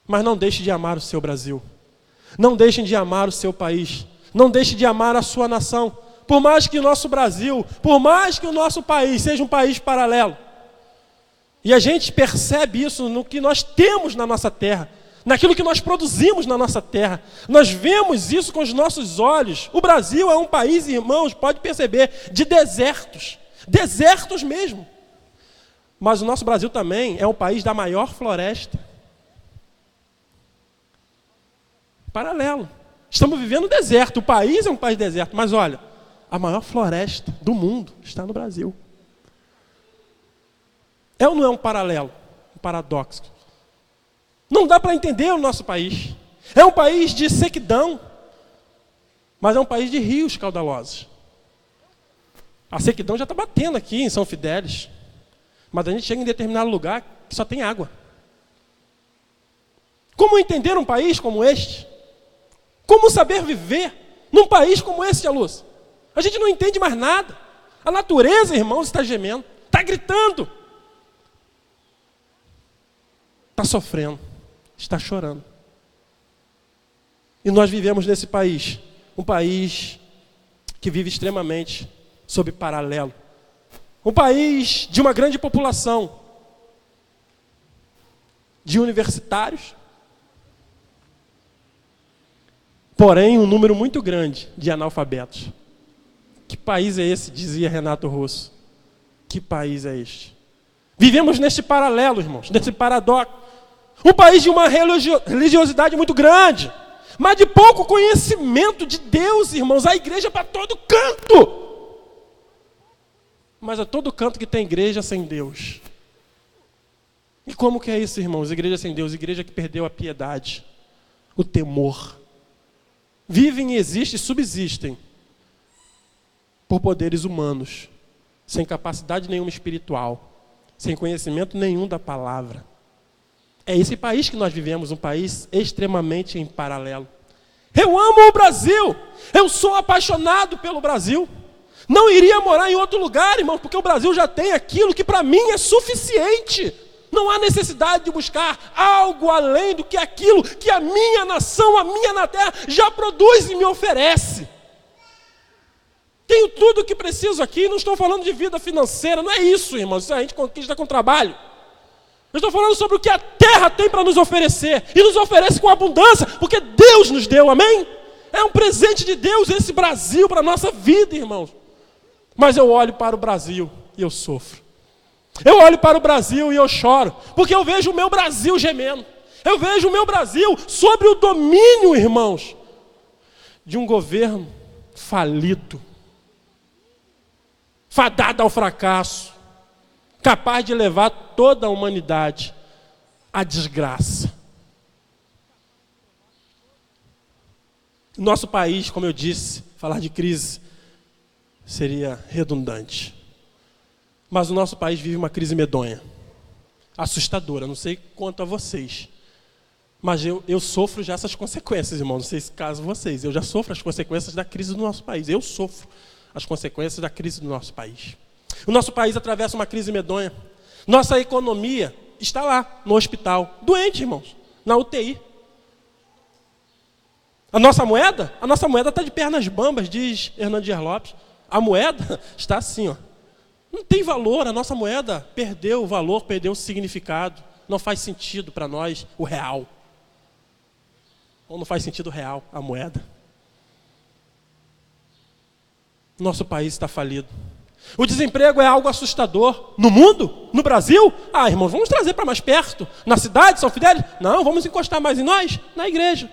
Mas não deixe de amar o seu Brasil. Não deixem de amar o seu país. Não deixe de amar a sua nação. Por mais que o nosso Brasil, por mais que o nosso país seja um país paralelo. E a gente percebe isso no que nós temos na nossa terra, naquilo que nós produzimos na nossa terra. Nós vemos isso com os nossos olhos. O Brasil é um país, irmãos, pode perceber, de desertos. Desertos mesmo. Mas o nosso Brasil também é um país da maior floresta. Paralelo. Estamos vivendo no deserto. O país é um país deserto. Mas olha, a maior floresta do mundo está no Brasil. É ou não é um paralelo? Um paradoxo. Não dá para entender o nosso país. É um país de sequidão, mas é um país de rios caudalosos. A sequidão já está batendo aqui em São Fidélis. Mas a gente chega em determinado lugar que só tem água. Como entender um país como este? Como saber viver num país como esse, Luz? A gente não entende mais nada. A natureza, irmãos, está gemendo, está gritando. Está sofrendo, está chorando. E nós vivemos nesse país, um país que vive extremamente sob paralelo. Um país de uma grande população, de universitários, porém um número muito grande de analfabetos. Que país é esse, dizia Renato Russo. Que país é este? Vivemos neste paralelo, irmãos, nesse paradoxo. Um país de uma religiosidade muito grande, mas de pouco conhecimento de Deus, irmãos. A igreja para todo canto. Mas a todo canto que tem igreja sem Deus. E como que é isso, irmãos? Igreja sem Deus, igreja que perdeu a piedade, o temor. Vivem, existem e subsistem por poderes humanos, sem capacidade nenhuma espiritual, sem conhecimento nenhum da palavra. É esse país que nós vivemos, um país extremamente em paralelo. Eu amo o Brasil, eu sou apaixonado pelo Brasil. Não iria morar em outro lugar, irmão, porque o Brasil já tem aquilo que para mim é suficiente. Não há necessidade de buscar algo além do que aquilo que a minha nação, a minha terra, já produz e me oferece. Tenho tudo o que preciso aqui, não estou falando de vida financeira, não é isso, irmãos, isso a gente conquista com trabalho. Eu estou falando sobre o que a terra tem para nos oferecer, e nos oferece com abundância, porque Deus nos deu, amém? É um presente de Deus esse Brasil para a nossa vida, irmãos. Mas eu olho para o Brasil e eu sofro. Eu olho para o Brasil e eu choro, porque eu vejo o meu Brasil gemendo. Eu vejo o meu Brasil sob o domínio, irmãos, de um governo falido. fadada ao fracasso, capaz de levar toda a humanidade à desgraça. Nosso país, como eu disse, falar de crise seria redundante. Mas o nosso país vive uma crise medonha, assustadora. Não sei quanto a vocês, mas eu sofro já essas consequências, irmão. Não sei se caso vocês. Eu já sofro as consequências da crise do nosso país. Eu sofro as consequências da crise do nosso país. O nosso país atravessa uma crise medonha. Nossa economia está lá, no hospital, doente, irmãos, na UTI. A nossa moeda está de pernas bambas, diz Hernandes Lopes. A moeda está assim, ó. Não tem valor, a nossa moeda perdeu o valor, perdeu o significado. Não faz sentido para nós o real. Ou não faz sentido real a moeda. Nosso país está falido. O desemprego é algo assustador. No mundo? No Brasil? Ah, irmãos, vamos trazer para mais perto. Na cidade, São Fidélis? Não, vamos encostar mais em nós, na igreja.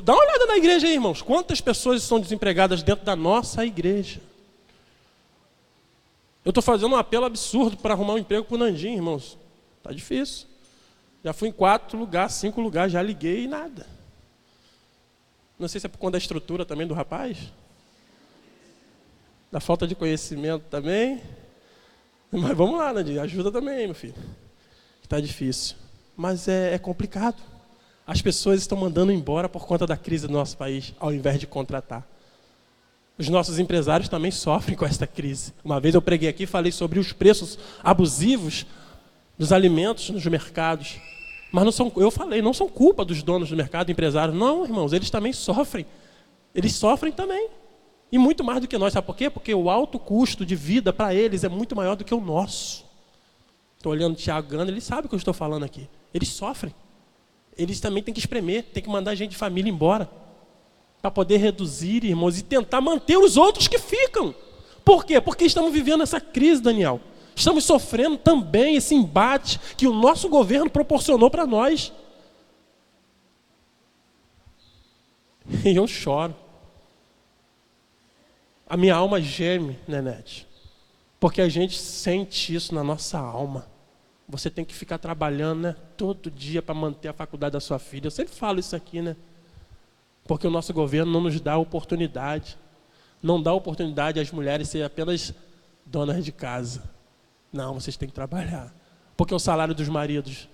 Dá uma olhada na igreja aí, irmãos. Quantas pessoas estão desempregadas dentro da nossa igreja? Eu estou fazendo um apelo absurdo para arrumar um emprego para o Nandinho, irmãos. Está difícil. Já fui em 4 lugares, 5 lugares, já liguei e nada. Não sei se é por conta da estrutura também do rapaz. Da falta de conhecimento também. Mas vamos lá, Nandinho, ajuda também, meu filho. Está difícil. Mas é complicado. As pessoas estão mandando embora por conta da crise do nosso país, ao invés de contratar. Os nossos empresários também sofrem com esta crise. Uma vez eu preguei aqui e falei sobre os preços abusivos dos alimentos nos mercados. Mas não são culpa dos donos do mercado, empresários. Não, irmãos, eles também sofrem. Eles sofrem também. E muito mais do que nós. Sabe por quê? Porque o alto custo de vida para eles é muito maior do que o nosso. Estou olhando o Tiago Gana, ele sabe o que eu estou falando aqui. Eles sofrem. Eles também têm que espremer, têm que mandar gente de família embora. Para poder reduzir, irmãos, e tentar manter os outros que ficam. Por quê? Porque estamos vivendo essa crise, Daniel. Estamos sofrendo também esse embate que o nosso governo proporcionou para nós. E eu choro. A minha alma geme, Nenete. Porque a gente sente isso na nossa alma. Você tem que ficar trabalhando, né, todo dia para manter a faculdade da sua filha. Eu sempre falo isso aqui, né? Porque o nosso governo não nos dá oportunidade. Não dá oportunidade às mulheres serem apenas donas de casa. Não, vocês têm que trabalhar. Porque o salário dos maridos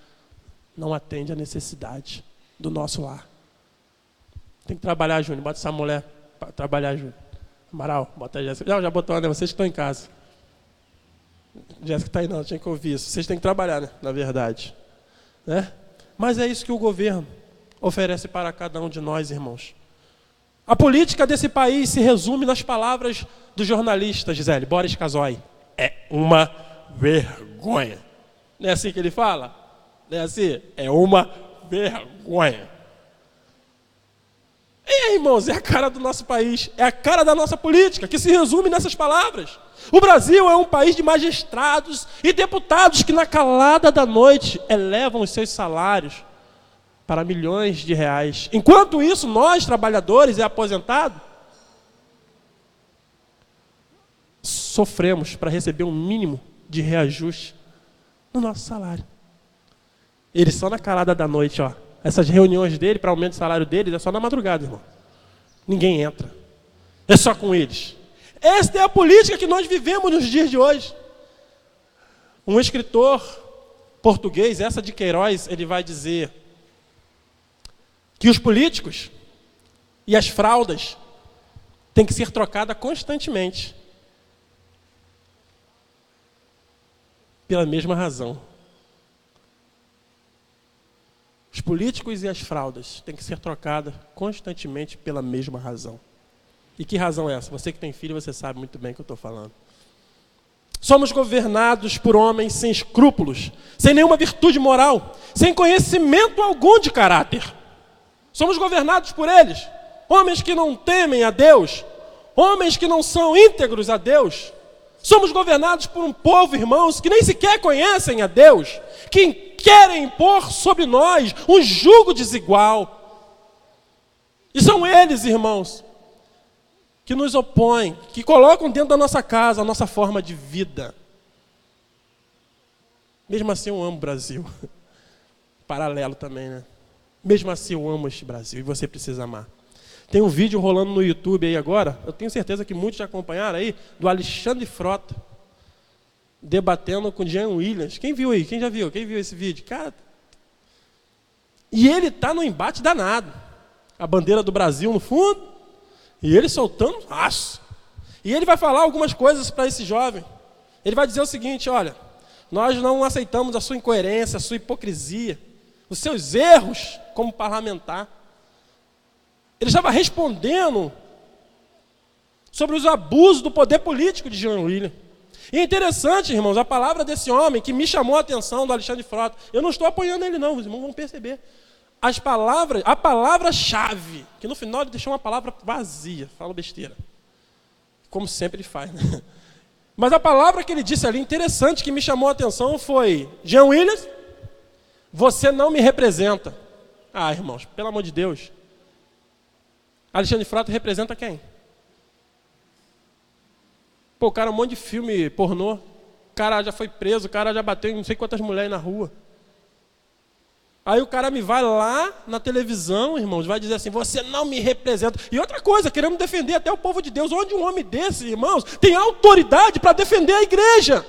não atende à necessidade do nosso lar. Tem que trabalhar, Júnior. Bota essa mulher para trabalhar, Júnior. Amaral, bota a Jéssica. Não, já botou, né? Vocês que estão em casa. Jéssica está aí, não, tinha que ouvir isso. Vocês têm que trabalhar, né? Na verdade. Né? Mas é isso que o governo oferece para cada um de nós, irmãos. A política desse país se resume nas palavras do jornalista, Gisele, Boris Casoy. É uma vergonha. Não é assim que ele fala? Não é assim? É uma vergonha. E, irmãos, é a cara do nosso país, é a cara da nossa política, que se resume nessas palavras. O Brasil é um país de magistrados e deputados que na calada da noite elevam os seus salários para milhões de reais. Enquanto isso, nós, trabalhadores e aposentados, sofremos para receber um mínimo de reajuste no nosso salário. Eles só na calada da noite, ó. Essas reuniões dele para aumento do salário deles é só na madrugada, irmão. Ninguém entra. É só com eles. Esta é a política que nós vivemos nos dias de hoje. Um escritor português, Essa de Queiroz, ele vai dizer que os políticos e as fraldas têm que ser trocadas constantemente. Pela mesma razão. Os políticos e as fraldas têm que ser trocadas constantemente pela mesma razão. E que razão é essa? Você que tem filho, você sabe muito bem o que eu estou falando. Somos governados por homens sem escrúpulos, sem nenhuma virtude moral, sem conhecimento algum de caráter. Somos governados por eles, homens que não temem a Deus, homens que não são íntegros a Deus. Somos governados por um povo, irmãos, que nem sequer conhecem a Deus, que querem impor sobre nós um jugo desigual. E são eles, irmãos, que nos opõem, que colocam dentro da nossa casa a nossa forma de vida. Mesmo assim eu amo o Brasil. Paralelo também, né? Mesmo assim eu amo este Brasil e você precisa amar. Tem um vídeo rolando no YouTube aí agora, eu tenho certeza que muitos já acompanharam aí, do Alexandre Frota, debatendo com Jean Willis. Quem viu aí? Quem já viu? Quem viu esse vídeo? Cara, e ele está no embate danado. A bandeira do Brasil no fundo, e ele soltando aço. E ele vai falar algumas coisas para esse jovem. Ele vai dizer o seguinte: olha, nós não aceitamos a sua incoerência, a sua hipocrisia, os seus erros como parlamentar. Ele estava respondendo sobre os abusos do poder político de Jean Willis. E é interessante, irmãos, a palavra desse homem que me chamou a atenção, do Alexandre Frota. Eu não estou apoiando ele não, os irmãos vão perceber. A palavra-chave, que no final ele deixou uma palavra vazia, fala besteira. Como sempre ele faz, né? Mas a palavra que ele disse ali, interessante, que me chamou a atenção foi: Jean Willis, você não me representa. Ah, irmãos, pelo amor de Deus. Alexandre Frota representa quem? Pô, o cara um monte de filme pornô, o cara já foi preso, o cara já bateu em não sei quantas mulheres na rua. Aí o cara me vai lá na televisão, irmãos, vai dizer assim: você não me representa. E outra coisa, queremos defender até o povo de Deus. Onde um homem desse, irmãos, tem autoridade para defender a igreja?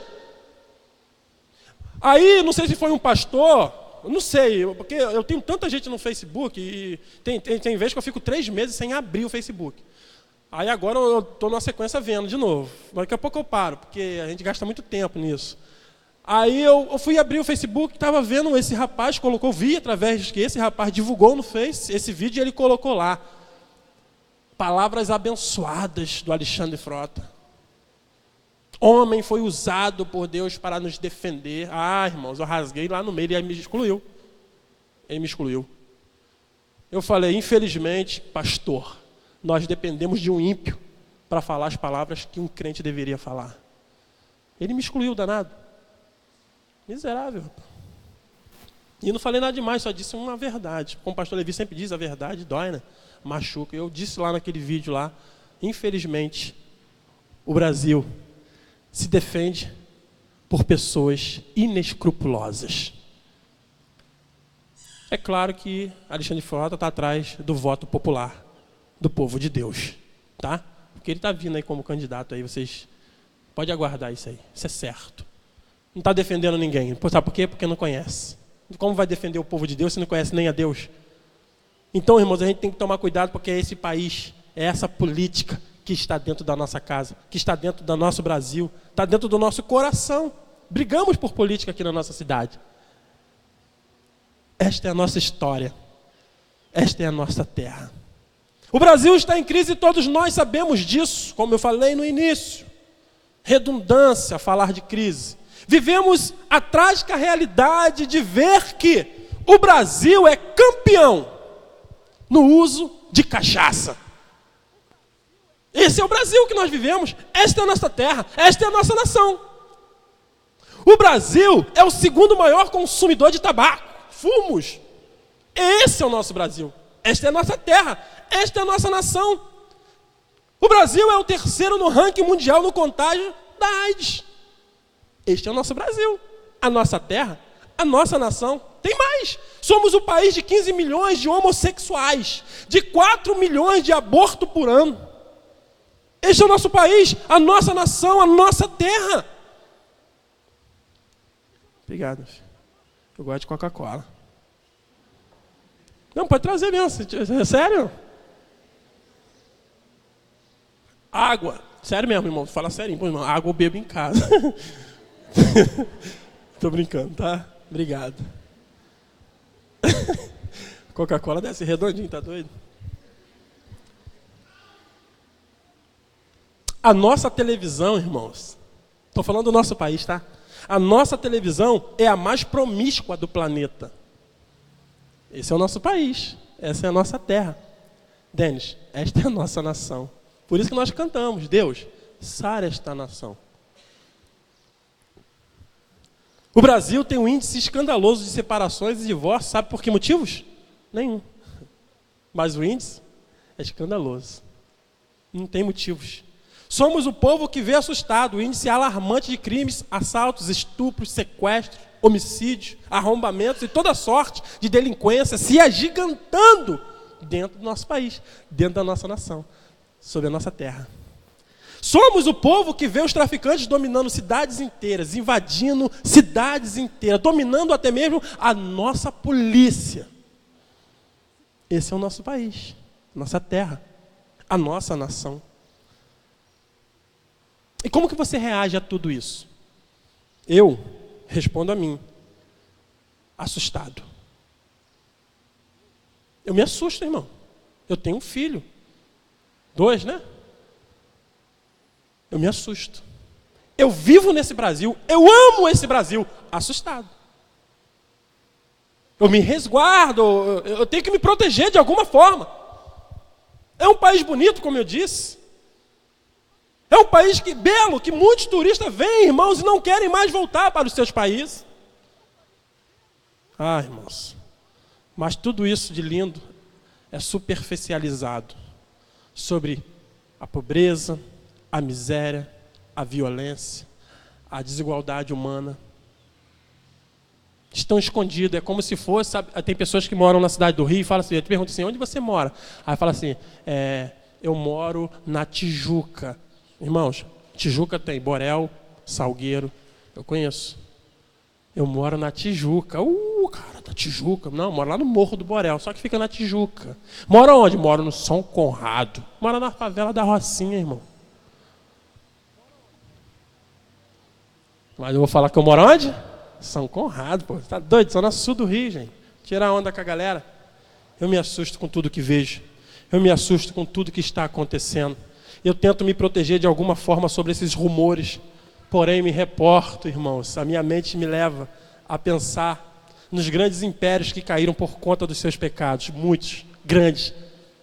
Aí, não sei se foi um pastor, não sei, porque eu tenho tanta gente no Facebook, e tem vez que eu fico 3 meses sem abrir o Facebook. Aí agora eu estou numa sequência vendo de novo. Daqui a pouco eu paro, porque a gente gasta muito tempo nisso. Aí eu fui abrir o Facebook, estava vendo esse rapaz, vi através que esse rapaz divulgou no Face esse vídeo, e ele colocou lá: palavras abençoadas do Alexandre Frota. Homem foi usado por Deus para nos defender. Ah, irmãos, eu rasguei lá no meio e ele me excluiu. Ele me excluiu. Eu falei: infelizmente, pastor, nós dependemos de um ímpio para falar as palavras que um crente deveria falar. Ele me excluiu, danado. Miserável. E não falei nada demais, só disse uma verdade. Como o pastor Levi sempre diz, a verdade dói, né? Machuca. Eu disse lá naquele vídeo lá: infelizmente, o Brasil se defende por pessoas inescrupulosas. É claro que Alexandre Frota está atrás do voto popular do povo de Deus, tá? Porque ele está vindo aí como candidato aí, vocês podem aguardar isso aí, isso é certo. Não está defendendo ninguém. Sabe por quê? Porque não conhece. Como vai defender o povo de Deus se não conhece nem a Deus? Então, irmãos, a gente tem que tomar cuidado, porque é esse país, é essa política que está dentro da nossa casa, que está dentro do nosso Brasil, está dentro do nosso coração. Brigamos por política aqui na nossa cidade. Esta é a nossa história. Esta é a nossa terra. O Brasil está em crise e todos nós sabemos disso, como eu falei no início. Redundância falar de crise. Vivemos a trágica realidade de ver que o Brasil é campeão no uso de cachaça. Esse é o Brasil que nós vivemos, esta é a nossa terra, esta é a nossa nação. O Brasil é o segundo maior consumidor de tabaco, fumos. Esse é o nosso Brasil, esta é a nossa terra, esta é a nossa nação. O Brasil é o terceiro no ranking mundial no contágio da AIDS. Este é o nosso Brasil, a nossa terra, a nossa nação. Tem mais. Somos o país de 15 milhões de homossexuais, de 4 milhões de abortos por ano. Este é o nosso país, a nossa nação, a nossa terra. Obrigado. Eu gosto de Coca-Cola. Não, pode trazer mesmo. É sério? Água. Sério mesmo, irmão. Fala sério, irmão. Água eu bebo em casa. Tô brincando, tá? Obrigado. Coca-Cola deve ser redondinho, tá doido? A nossa televisão, irmãos, estou falando do nosso país, tá? A nossa televisão é a mais promíscua do planeta. Esse é o nosso país, essa é a nossa terra. Denis, esta é a nossa nação. Por isso que nós cantamos: Deus, sara esta nação. O Brasil tem um índice escandaloso de separações e divórcios, sabe por que motivos? Nenhum. Mas o índice é escandaloso. Não tem motivos. Somos o povo que vê assustado o índice alarmante de crimes, assaltos, estupros, sequestros, homicídios, arrombamentos e toda sorte de delinquência se agigantando dentro do nosso país, dentro da nossa nação, sobre a nossa terra. Somos o povo que vê os traficantes dominando cidades inteiras, invadindo cidades inteiras, dominando até mesmo a nossa polícia. Esse é o nosso país, nossa terra, a nossa nação. E como que você reage a tudo isso? Eu respondo a mim, assustado. Eu me assusto, irmão. Eu tenho um filho. 2, né? Eu me assusto. Eu vivo nesse Brasil, eu amo esse Brasil, assustado. Eu me resguardo, eu tenho que me proteger de alguma forma. É um país bonito, como eu disse. É um país belo, que muitos turistas vêm, irmãos, e não querem mais voltar para os seus países. Ah, irmãos, mas tudo isso de lindo é superficializado sobre a pobreza, a miséria, a violência, a desigualdade humana. Estão escondidos, é como se fosse, sabe, tem pessoas que moram na cidade do Rio e falam assim, eu te pergunto assim, onde você mora? Aí fala assim, eu moro na Tijuca. Irmãos, Tijuca tem Borel, Salgueiro, eu conheço. Eu moro na Tijuca. Cara, da Tijuca. Não, moro lá no Morro do Borel, só que fica na Tijuca. Moro onde? Moro no São Conrado. Moro na favela da Rocinha, irmão. Mas eu vou falar que eu moro onde? São Conrado, pô. Tá doido? Só no sul do Rio, gente. Tirar onda com a galera. Eu me assusto com tudo que vejo. Eu me assusto com tudo que está acontecendo. Eu tento me proteger de alguma forma sobre esses rumores. Porém, me reporto, irmãos. A minha mente me leva a pensar nos grandes impérios que caíram por conta dos seus pecados. Muitos, grandes.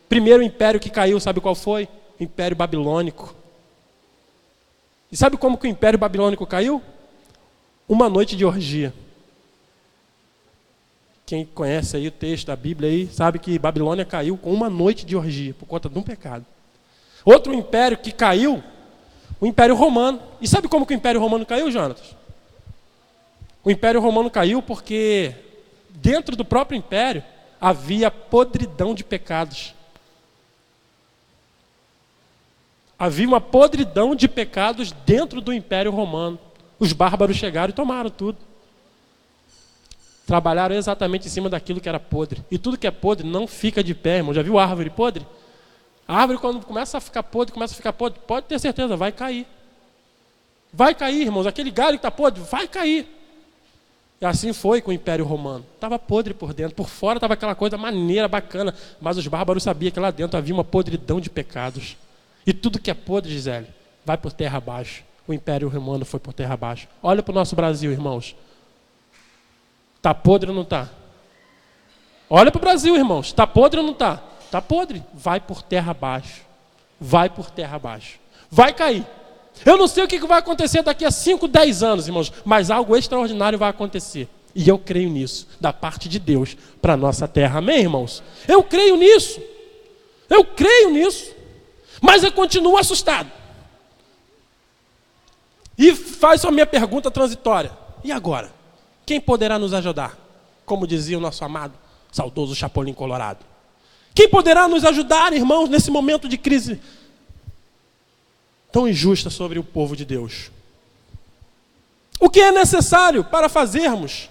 Primeiro império que caiu, sabe qual foi? O Império Babilônico. E sabe como que o Império Babilônico caiu? Uma noite de orgia. Quem conhece aí o texto da Bíblia aí, sabe que Babilônia caiu com uma noite de orgia, por conta de um pecado. Outro império que caiu, o Império Romano. E sabe como que o Império Romano caiu, Jonatas? O Império Romano caiu porque dentro do próprio império havia podridão de pecados. Havia uma podridão de pecados dentro do Império Romano. Os bárbaros chegaram e tomaram tudo. Trabalharam exatamente em cima daquilo que era podre. E tudo que é podre não fica de pé, irmão. Já viu árvore podre? A árvore, quando começa a ficar podre, pode ter certeza, vai cair. Vai cair, irmãos. Aquele galho que está podre, vai cair. E assim foi com o Império Romano. Estava podre por dentro. Por fora estava aquela coisa maneira, bacana. Mas os bárbaros sabiam que lá dentro havia uma podridão de pecados. E tudo que é podre, Gisele, vai por terra abaixo. O Império Romano foi por terra abaixo. Olha para o nosso Brasil, irmãos. Está podre ou não está? Olha para o Brasil, irmãos. Está podre ou não está? Está podre. Vai por terra abaixo. Vai por terra abaixo. Vai cair. Eu não sei o que vai acontecer daqui a 5, 10 anos, irmãos, mas algo extraordinário vai acontecer. E eu creio nisso, da parte de Deus, para a nossa terra. Amém, irmãos? Eu creio nisso. Eu creio nisso. Mas eu continuo assustado. E faz a minha pergunta transitória. E agora? Quem poderá nos ajudar? Como dizia o nosso amado, saudoso Chapolin Colorado. Quem poderá nos ajudar, irmãos, nesse momento de crise tão injusta sobre o povo de Deus? O que é necessário para fazermos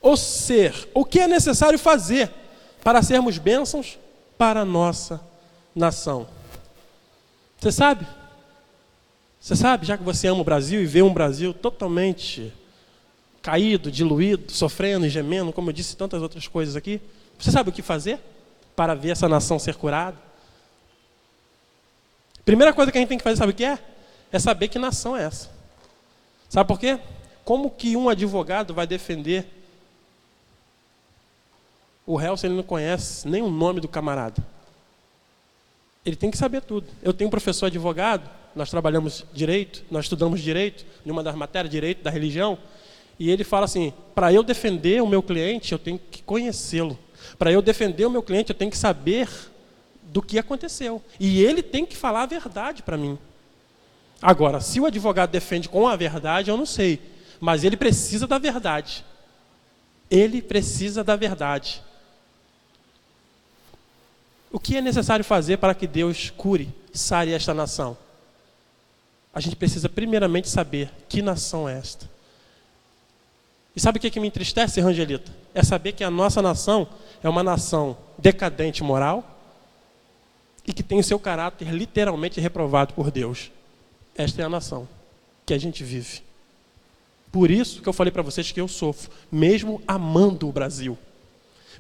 ou ser? O que é necessário fazer para sermos bênçãos para a nossa nação? Você sabe? Você sabe, já que você ama o Brasil e vê um Brasil totalmente caído, diluído, sofrendo e gemendo, como eu disse tantas outras coisas aqui, você sabe o que fazer para ver essa nação ser curada? Primeira coisa que a gente tem que fazer, sabe o que é? É saber que nação é essa. Sabe por quê? Como que um advogado vai defender o réu se ele não conhece nem o nome do camarada? Ele tem que saber tudo. Eu tenho um professor advogado, nós trabalhamos direito, nós estudamos direito, em uma das matérias, direito da religião, e ele fala assim, para eu defender o meu cliente, eu tenho que conhecê-lo. Para eu defender o meu cliente, eu tenho que saber do que aconteceu. E ele tem que falar a verdade para mim. Agora, se o advogado defende com a verdade, eu não sei. Mas ele precisa da verdade. Ele precisa da verdade. O que é necessário fazer para que Deus cure, sare esta nação? A gente precisa primeiramente saber que nação é esta. E sabe o que me entristece, Rangelita? É saber que a nossa nação é uma nação decadente moral e que tem o seu caráter literalmente reprovado por Deus. Esta é a nação que a gente vive. Por isso que eu falei para vocês que eu sofro, mesmo amando o Brasil,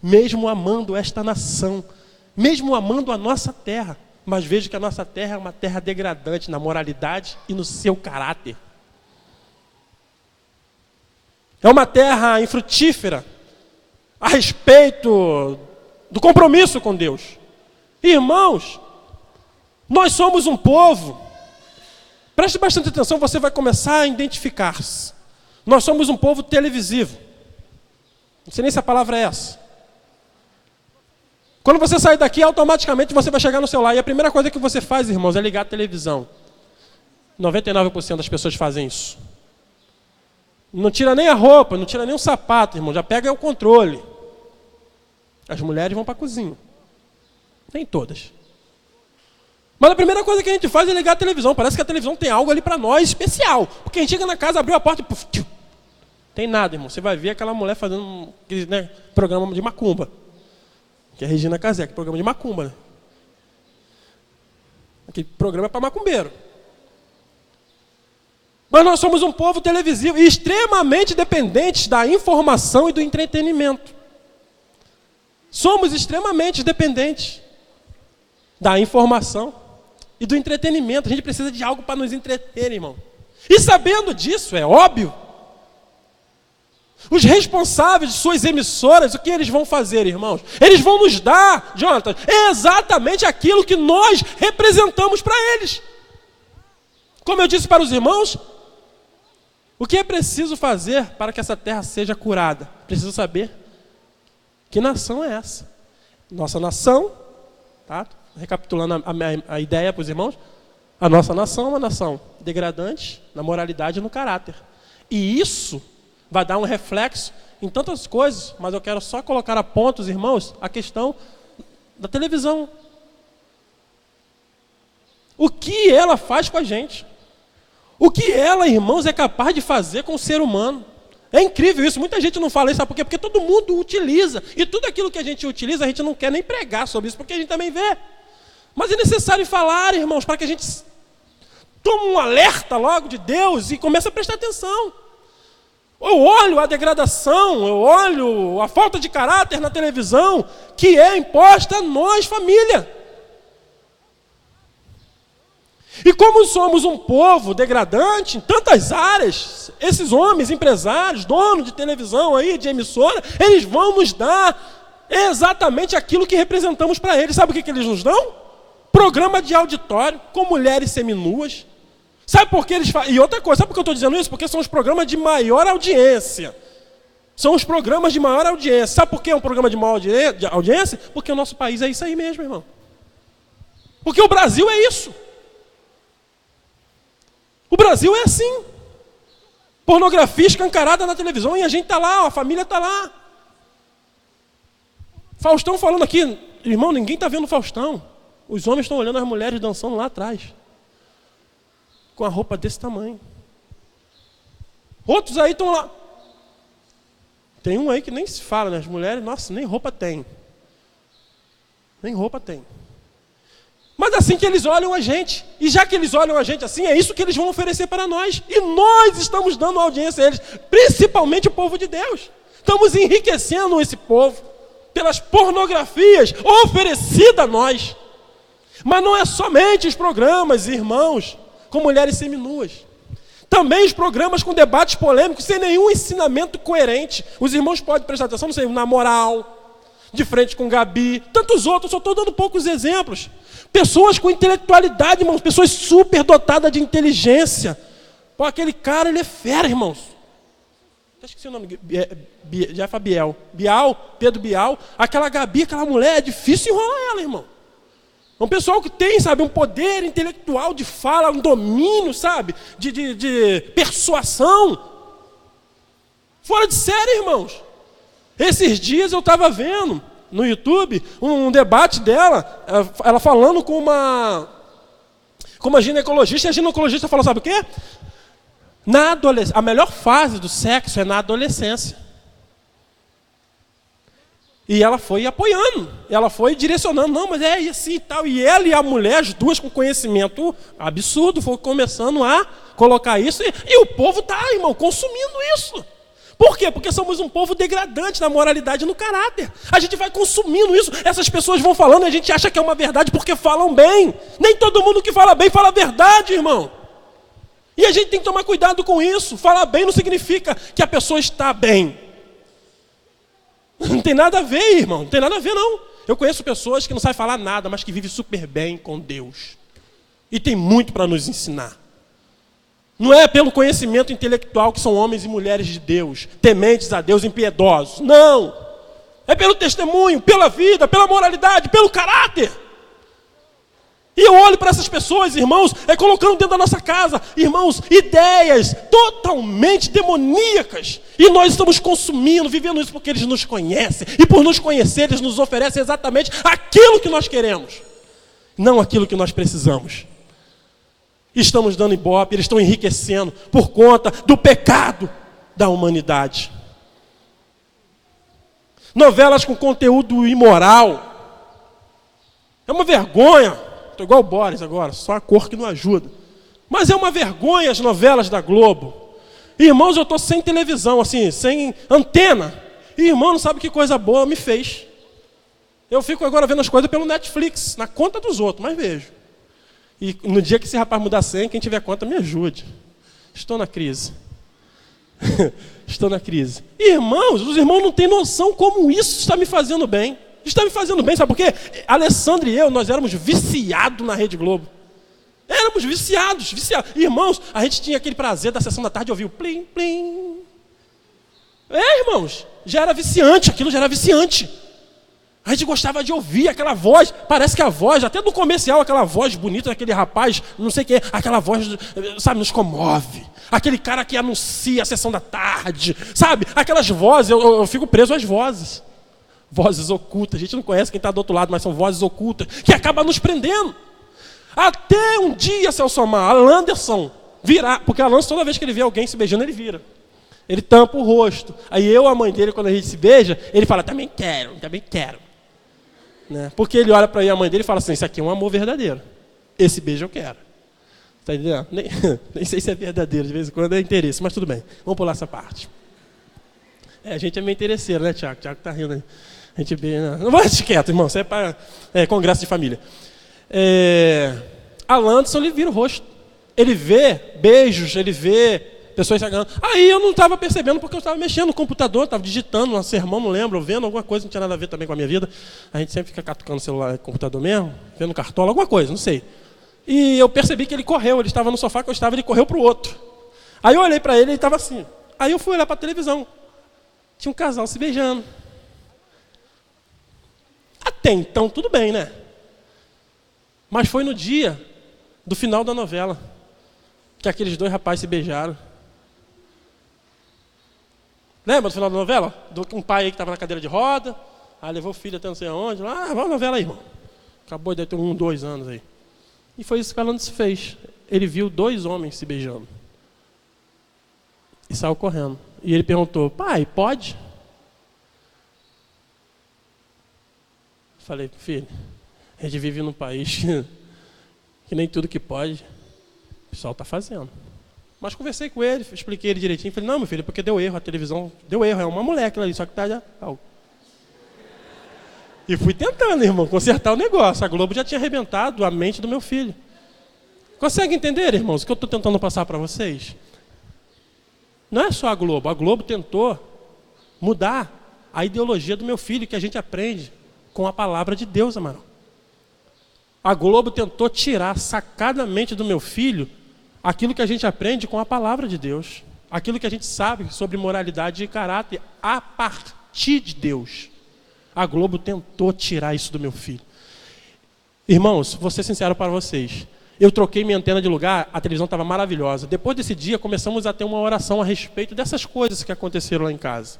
mesmo amando esta nação, mesmo amando a nossa terra, mas vejo que a nossa terra é uma terra degradante na moralidade e no seu caráter. É uma terra infrutífera a respeito do compromisso com Deus. Irmãos, nós somos um povo. Preste bastante atenção, você vai começar a identificar-se. Nós somos um povo televisivo. Não sei nem se a palavra é essa. Quando você sair daqui, automaticamente você vai chegar no celular. E a primeira coisa que você faz, irmãos, é ligar a televisão. 99% das pessoas fazem isso. Não tira nem a roupa, não tira nem o sapato, irmão. Já pega o controle. As mulheres vão para a cozinha. Nem todas. Mas a primeira coisa que a gente faz é ligar a televisão. Parece que a televisão tem algo ali para nós especial. Porque a gente chega na casa, abriu a porta e... Puf, tchiu. Tem nada, irmão. Você vai ver aquela mulher fazendo programa de macumba. Que é a Regina Casé, que é programa de macumba. Né? Aquele programa é para macumbeiro. Mas nós somos um povo televisivo e extremamente dependentes da informação e do entretenimento. Somos extremamente dependentes da informação e do entretenimento. A gente precisa de algo para nos entreter, irmão. E sabendo disso, é óbvio, os responsáveis de suas emissoras, o que eles vão fazer, irmãos? Eles vão nos dar, Jonathan, exatamente aquilo que nós representamos para eles. Como eu disse para os irmãos, o que é preciso fazer para que essa terra seja curada? Preciso saber que nação é essa. Nossa nação, tá? Recapitulando a ideia para os irmãos, a nossa nação é uma nação degradante na moralidade e no caráter. E isso vai dar um reflexo em tantas coisas, mas eu quero só colocar a pontos, irmãos, a questão da televisão. O que ela faz com a gente? O que ela, irmãos, é capaz de fazer com o ser humano? É incrível isso, muita gente não fala isso, sabe por quê? Porque todo mundo utiliza, e tudo aquilo que a gente utiliza, a gente não quer nem pregar sobre isso, porque a gente também vê. Mas é necessário falar, irmãos, para que a gente tome um alerta logo de Deus e comece a prestar atenção. Eu olho a degradação, eu olho a falta de caráter na televisão, que é imposta a nós, família. E como somos um povo degradante em tantas áreas, esses homens, empresários, donos de televisão aí, de emissora, eles vão nos dar exatamente aquilo que representamos para eles. Sabe o que eles nos dão? Programa de auditório com mulheres seminuas. Sabe por que eles fazem? E outra coisa, sabe por que eu estou dizendo isso? Porque são os programas de maior audiência. São os programas de maior audiência. Sabe por que é um programa de maior audiência? Porque o nosso país é isso aí mesmo, irmão. Porque o Brasil é isso. O Brasil é assim. Pornografia escancarada na televisão e a gente está lá, a família está lá. Faustão falando aqui, irmão, ninguém está vendo Faustão. Os homens estão olhando as mulheres dançando lá atrás. Com a roupa desse tamanho. Outros aí estão lá. Tem um aí que nem se fala, né? As mulheres, nossa, nem roupa tem. Nem roupa tem. Mas assim que eles olham a gente. E já que eles olham a gente assim, é isso que eles vão oferecer para nós. E nós estamos dando audiência a eles. Principalmente o povo de Deus. Estamos enriquecendo esse povo pelas pornografias oferecidas a nós. Mas não é somente os programas, irmãos, com mulheres seminuas. Também os programas com debates polêmicos, sem nenhum ensinamento coerente. Os irmãos podem prestar atenção, não sei, na moral, de frente com Gabi, tantos outros, só estou dando poucos exemplos. Pessoas com intelectualidade, irmãos, pessoas superdotadas de inteligência. Pô, aquele cara, ele é fera, irmãos. Eu esqueci o nome, Jeff Bial. Pedro Bial. Aquela Gabi, aquela mulher, é difícil enrolar ela, irmão. É um pessoal que tem, sabe, um poder intelectual de fala, um domínio, sabe, de persuasão. Fora de série, irmãos. Esses dias eu estava vendo no YouTube um debate dela, ela falando com uma ginecologista, e a ginecologista falou, sabe o quê? A melhor fase do sexo é na adolescência. E ela foi apoiando, ela foi direcionando, não, mas é assim e tal. E ela e a mulher, as duas com conhecimento absurdo, foram começando a colocar isso, e o povo está, irmão, consumindo isso. Por quê? Porque somos um povo degradante na moralidade e no caráter. A gente vai consumindo isso, essas pessoas vão falando e a gente acha que é uma verdade porque falam bem. Nem todo mundo que fala bem fala a verdade, irmão. E a gente tem que tomar cuidado com isso. Falar bem não significa que a pessoa está bem. Não tem nada a ver, irmão, não tem nada a ver, não. Eu conheço pessoas que não sabem falar nada, mas que vivem super bem com Deus. E tem muito para nos ensinar. Não é pelo conhecimento intelectual que são homens e mulheres de Deus, tementes a Deus, impiedosos. Não! É pelo testemunho, pela vida, pela moralidade, pelo caráter. E eu olho para essas pessoas, irmãos, colocando dentro da nossa casa, irmãos, ideias totalmente demoníacas. E nós estamos consumindo, vivendo isso porque eles nos conhecem. E por nos conhecer, eles nos oferecem exatamente aquilo que nós queremos, não aquilo que nós precisamos. Estamos dando ibope, eles estão enriquecendo por conta do pecado da humanidade. Novelas com conteúdo imoral. É uma vergonha. Estou igual o Boris agora, só a cor que não ajuda. Mas é uma vergonha as novelas da Globo. Irmãos, eu estou sem televisão, assim, sem antena. E irmão, não sabe que coisa boa me fez. Eu fico agora vendo as coisas pelo Netflix, na conta dos outros, mas vejo. E no dia que esse rapaz mudar a senha, quem tiver conta, me ajude. Estou na crise. Estou na crise. Irmãos, os irmãos não têm noção como isso está me fazendo bem. Está me fazendo bem, sabe por quê? Alessandro e eu, nós éramos viciados na Rede Globo. Éramos viciados. Irmãos, a gente tinha aquele prazer da sessão da tarde de ouvir o plim, plim. Irmãos, já era viciante, aquilo já era viciante. A gente gostava de ouvir aquela voz, parece que a voz, até no comercial, aquela voz bonita daquele rapaz, não sei o que, aquela voz, sabe, nos comove. Aquele cara que anuncia a sessão da tarde, sabe? Aquelas vozes, eu fico preso às vozes. Vozes ocultas, a gente não conhece quem está do outro lado, mas são vozes ocultas, que acabam nos prendendo. Até um dia, Celso Amar, Alan Anderson virar, porque Alan, toda vez que ele vê alguém se beijando, ele vira. Ele tampa o rosto. Aí eu, a mãe dele, quando a gente se beija, ele fala, também quero. Né? Porque ele olha para a mãe dele e fala assim, isso aqui é um amor verdadeiro. Esse beijo eu quero. Está entendendo? Nem sei se é verdadeiro, de vez em quando é interesse, mas tudo bem. Vamos pular essa parte. A gente é meio interesseiro, né, Tiago? Tiago está rindo aí. A gente beija... Não vai ficar quieto, irmão. Isso é para congresso de família. Alan Anderson, ele vira o rosto. Ele vê beijos, ele vê pessoas se agarrando. Aí eu não estava percebendo porque eu estava mexendo no computador, estava digitando um sermão, não lembro, vendo alguma coisa, não tinha nada a ver também com a minha vida. A gente sempre fica catucando o celular, computador mesmo, vendo cartola, alguma coisa, não sei. E eu percebi que ele correu, ele estava no sofá que eu estava, ele correu para o outro. Aí eu olhei para ele, ele estava assim. Aí eu fui olhar para a televisão. Tinha um casal se beijando. Até então, tudo bem, né? Mas foi no dia do final da novela que aqueles dois rapazes se beijaram. Lembra do final da novela? Um pai aí que estava na cadeira de roda, aí levou o filho até não sei aonde. Vamos a novela aí, irmão. Acabou de ter 1, 2 anos aí. E foi isso que o Alan se fez. Ele viu 2 homens se beijando. E saiu correndo. E ele perguntou, pai, pode? Falei, filho, a gente vive num país que nem tudo que pode, o pessoal está fazendo. Mas conversei com ele, expliquei ele direitinho. Falei, não, meu filho, porque deu erro, a televisão deu erro, é uma moleque ali, só que está já... E fui tentando, irmão, consertar o negócio. A Globo já tinha arrebentado a mente do meu filho. Consegue entender, irmãos, o que eu estou tentando passar para vocês? Não é só a Globo tentou mudar a ideologia do meu filho, que a gente aprende com a palavra de Deus, Amaral. A Globo tentou tirar sacadamente do meu filho aquilo que a gente aprende com a palavra de Deus. Aquilo que a gente sabe sobre moralidade e caráter a partir de Deus. A Globo tentou tirar isso do meu filho. Irmãos, vou ser sincero para vocês. Eu troquei minha antena de lugar, a televisão estava maravilhosa. Depois desse dia, começamos a ter uma oração a respeito dessas coisas que aconteceram lá em casa.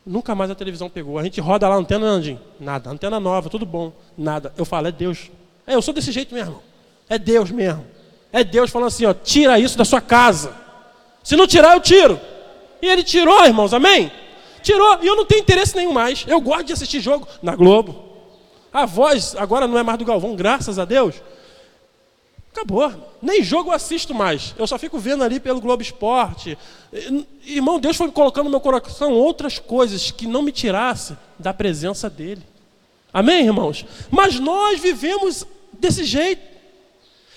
Nunca mais a televisão pegou. A gente roda lá a antena, Nandinho? Nada. Antena nova, tudo bom. Nada. Eu falo, é Deus. Eu sou desse jeito mesmo. É Deus mesmo. É Deus falando assim, ó, tira isso da sua casa. Se não tirar, eu tiro. E ele tirou, irmãos, amém? Tirou, e eu não tenho interesse nenhum mais. Eu gosto de assistir jogo na Globo. A Voz agora não é mais do Galvão, graças a Deus. Acabou. Nem jogo eu assisto mais. Eu só fico vendo ali pelo Globo Esporte. Irmão, Deus foi colocando no meu coração outras coisas que não me tirassem da presença dEle. Amém, irmãos? Mas nós vivemos desse jeito.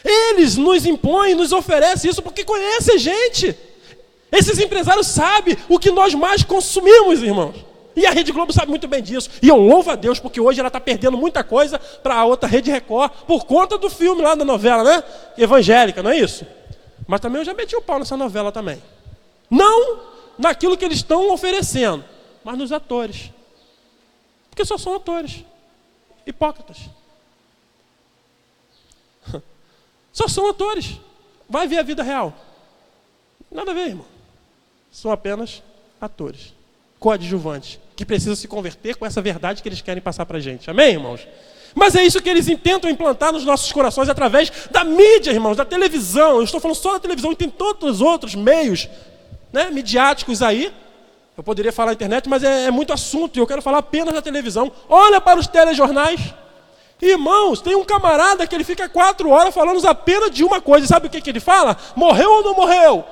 Eles nos impõem, nos oferecem isso porque conhecem a gente. Esses empresários sabem o que nós mais consumimos, irmãos. E a Rede Globo sabe muito bem disso. E eu louvo a Deus, porque hoje ela está perdendo muita coisa para a outra Rede Record, por conta do filme lá da novela, né? Evangélica, não é isso? Mas também eu já meti o pau nessa novela também. Não naquilo que eles estão oferecendo, mas nos atores. Porque só são atores. Hipócritas. Só são atores. Vai ver a vida real. Nada a ver, irmão. São apenas atores. Coadjuvantes. Que precisam se converter com essa verdade que eles querem passar para a gente. Amém, irmãos? Mas é isso que eles tentam implantar nos nossos corações através da mídia, irmãos, da televisão. Eu estou falando só da televisão e tem todos os outros meios, né, midiáticos aí. Eu poderia falar na internet, mas é muito assunto e eu quero falar apenas da televisão. Olha para os telejornais. Irmãos, tem um camarada que ele fica 4 horas falando apenas de uma coisa. Sabe o que ele fala? Morreu ou não morreu?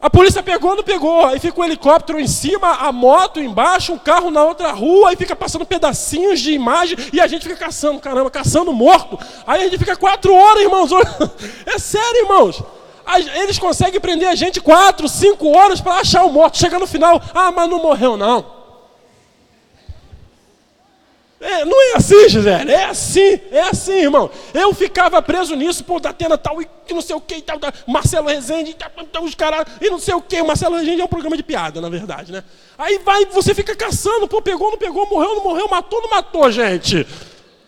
A polícia pegou ou não pegou? Aí fica o helicóptero em cima, a moto embaixo, um carro na outra rua, aí fica passando pedacinhos de imagem e a gente fica caçando, caramba, caçando morto. Aí a gente fica 4 horas, irmãos. É sério, irmãos. Eles conseguem prender a gente 4, 5 horas para achar o morto. Chega no final, mas não morreu não. Não é assim, Gisele, é assim, irmão. Eu ficava preso nisso, pô, da Atena tal, e não sei o que, e tal, Marcelo Rezende, e os caras, e não sei o que. O Marcelo Rezende é um programa de piada, na verdade, né? Aí você fica caçando, pô, pegou, não pegou, morreu, não morreu, matou, não matou, gente.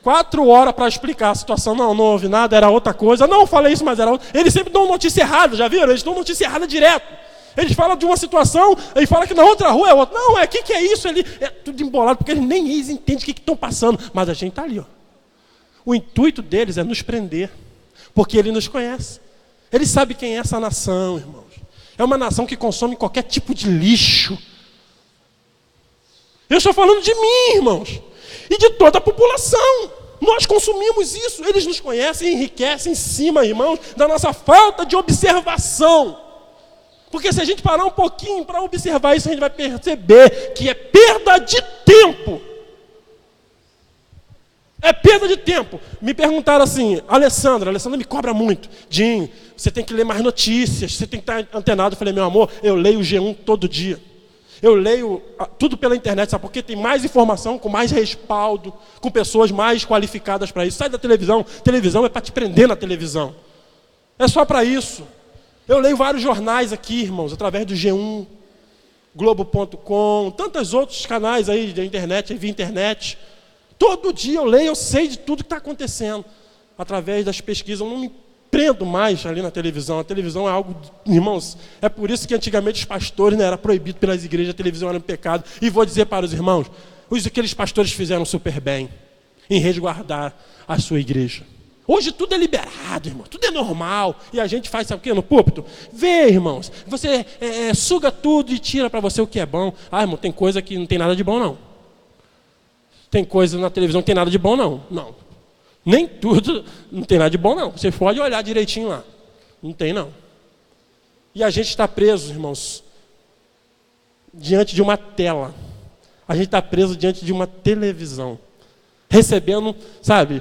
4 horas para explicar a situação, não houve nada, era outra coisa. Não, falei isso, mas era outra. Eles sempre dão notícia errada, já viram? Eles dão notícia errada direto. Eles falam de uma situação e falam que na outra rua é outra. Não, o que é isso? É tudo embolado, porque eles entendem o que estão passando. Mas a gente está ali, ó. O intuito deles é nos prender, porque ele nos conhece. Ele sabe quem é essa nação, irmãos. É uma nação que consome qualquer tipo de lixo. Eu estou falando de mim, irmãos, e de toda a população. Nós consumimos isso. Eles nos conhecem e enriquecem em cima, irmãos, da nossa falta de observação. Porque se a gente parar um pouquinho para observar isso, a gente vai perceber que é perda de tempo. É perda de tempo. Me perguntaram assim, Alessandra me cobra muito. Dinho, você tem que ler mais notícias, você tem que estar antenado. Eu falei, meu amor, eu leio o G1 todo dia. Eu leio tudo pela internet, sabe? Porque tem mais informação, com mais respaldo, com pessoas mais qualificadas para isso. Sai da televisão. Televisão é para te prender na televisão. É só para isso. Eu leio vários jornais aqui, irmãos, através do G1, Globo.com, tantos outros canais aí da internet, via internet. Todo dia eu leio, eu sei de tudo que está acontecendo. Através das pesquisas, eu não me prendo mais ali na televisão. A televisão é algo, irmãos, é por isso que antigamente os pastores, né, era proibido pelas igrejas, a televisão era um pecado. E vou dizer para os irmãos, aqueles pastores fizeram super bem em resguardar a sua igreja. Hoje tudo é liberado, irmão, tudo é normal. E a gente faz, sabe o quê? No púlpito? Vê, irmãos, você suga tudo e tira para você o que é bom. Irmão, tem coisa que não tem nada de bom, não. Tem coisa na televisão que não tem nada de bom, não. Não. Nem tudo não tem nada de bom, não. Você pode olhar direitinho lá. Não tem, não. E a gente está preso, irmãos, diante de uma tela. A gente está preso diante de uma televisão. Recebendo, sabe,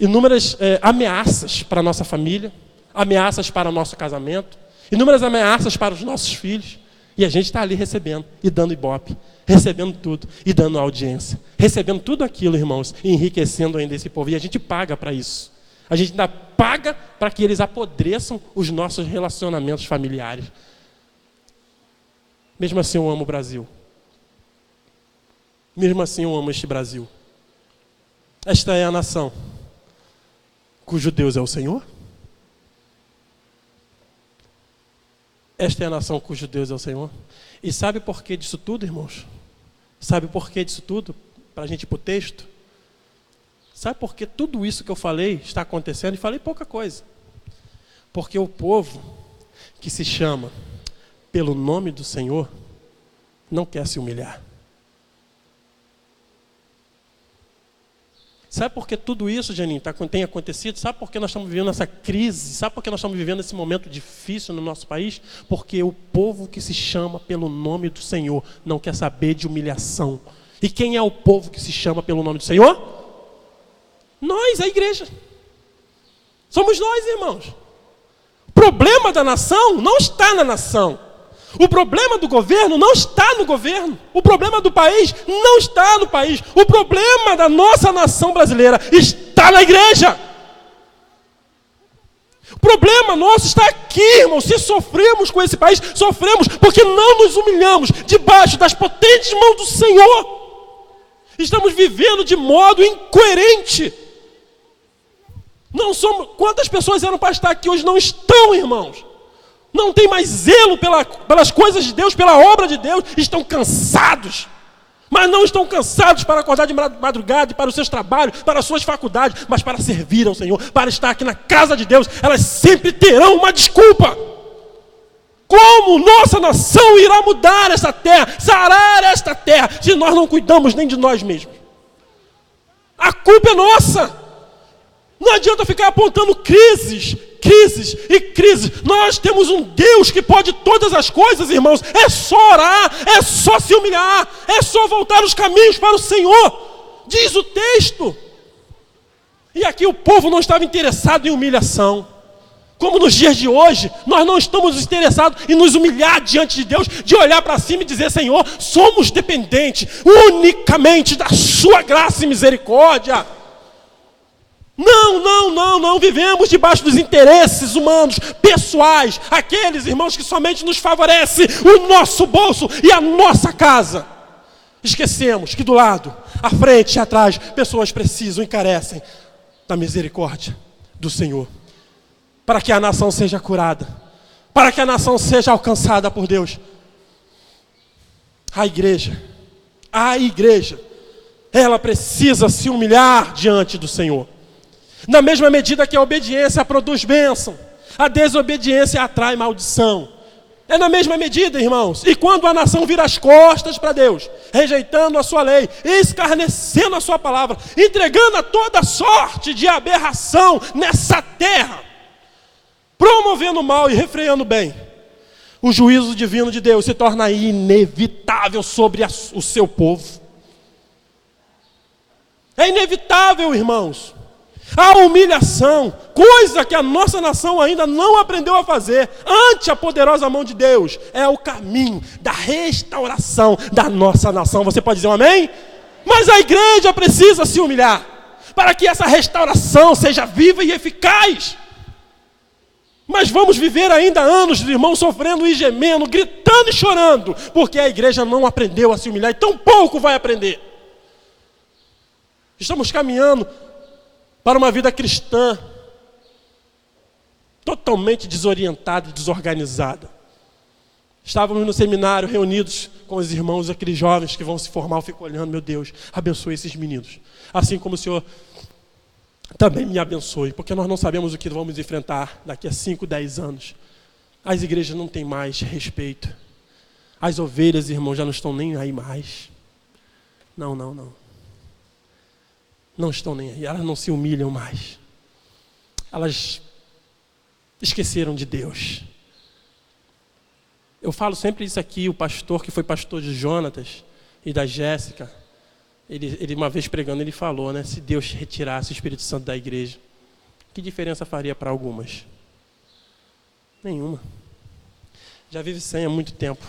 inúmeras ameaças para a nossa família, ameaças para o nosso casamento, inúmeras ameaças para os nossos filhos, e a gente está ali recebendo e dando ibope, recebendo tudo e dando audiência, recebendo tudo aquilo, irmãos, e enriquecendo ainda esse povo, e a gente paga para isso. A gente ainda paga para que eles apodreçam os nossos relacionamentos familiares. Mesmo assim eu amo o Brasil. Mesmo assim eu amo este Brasil. Esta é a nação cujo Deus é o Senhor? Esta é a nação cujo Deus é o Senhor. E sabe por que disso tudo, irmãos? Sabe por que disso tudo? Para a gente ir para o texto. Sabe por que tudo isso que eu falei está acontecendo? E falei pouca coisa. Porque o povo que se chama pelo nome do Senhor não quer se humilhar. Sabe por que tudo isso, Janinho, tem acontecido? Sabe por que nós estamos vivendo essa crise? Sabe por que nós estamos vivendo esse momento difícil no nosso país? Porque o povo que se chama pelo nome do Senhor não quer saber de humilhação. E quem é o povo que se chama pelo nome do Senhor? Nós, a igreja. Somos nós, irmãos. O problema da nação não está na nação. O problema do governo não está no governo. O problema do país não está no país. O problema da nossa nação brasileira está na igreja. O problema nosso está aqui, irmão. Se sofremos com esse país, sofremos porque não nos humilhamos debaixo das potentes mãos do Senhor. Estamos vivendo de modo incoerente. Não somos. Quantas pessoas eram para estar aqui hoje não estão, irmãos? Não tem mais zelo pelas coisas de Deus, pela obra de Deus, estão cansados. Mas não estão cansados para acordar de madrugada, para os seus trabalhos, para as suas faculdades, mas para servir ao Senhor, para estar aqui na casa de Deus. Elas sempre terão uma desculpa. Como nossa nação irá mudar essa terra, sarar esta terra, se nós não cuidamos nem de nós mesmos? A culpa é nossa. Não adianta ficar apontando crises e crises. Nós temos um Deus que pode todas as coisas, irmãos. É só orar, é só se humilhar, é só voltar os caminhos para o Senhor. Diz o texto. E aqui o povo não estava interessado em humilhação. Como nos dias de hoje, nós não estamos interessados em nos humilhar diante de Deus, de olhar para cima e dizer: Senhor, somos dependentes unicamente da sua graça e misericórdia. Não vivemos debaixo dos interesses humanos, pessoais, aqueles, irmãos, que somente nos favorecem o nosso bolso e a nossa casa. Esquecemos que do lado, à frente e atrás, pessoas precisam e carecem da misericórdia do Senhor, para que a nação seja curada, para que a nação seja alcançada por Deus. A igreja, ela precisa se humilhar diante do Senhor. Na mesma medida que a obediência produz bênção, a desobediência atrai maldição. É na mesma medida, irmãos. E quando a nação vira as costas para Deus, rejeitando a sua lei, escarnecendo a sua palavra, entregando a toda sorte de aberração nessa terra, promovendo o mal e refreando o bem, o juízo divino de Deus se torna inevitável sobre o seu povo. É inevitável, irmãos. A humilhação, coisa que a nossa nação ainda não aprendeu a fazer, ante a poderosa mão de Deus, é o caminho da restauração da nossa nação. Você pode dizer um amém? Mas a igreja precisa se humilhar, para que essa restauração seja viva e eficaz. Mas vamos viver ainda anos, irmãos, sofrendo e gemendo, gritando e chorando, porque a igreja não aprendeu a se humilhar, e tão pouco vai aprender. Estamos caminhando para uma vida cristã totalmente desorientada e desorganizada. Estávamos no seminário reunidos com os irmãos, aqueles jovens que vão se formar. Eu fico olhando: meu Deus, abençoe esses meninos, assim como o Senhor também me abençoe, porque nós não sabemos o que vamos enfrentar daqui a 5, 10 anos. As igrejas não têm mais respeito. As ovelhas, irmãos, já não estão nem aí mais. Não estão nem aí, elas não se humilham mais. Elas esqueceram de Deus. Eu falo sempre isso aqui, o pastor que foi pastor de Jonatas e da Jéssica, ele uma vez pregando, ele falou, né? Se Deus retirasse o Espírito Santo da igreja, que diferença faria para algumas? Nenhuma. Já vive sem há muito tempo.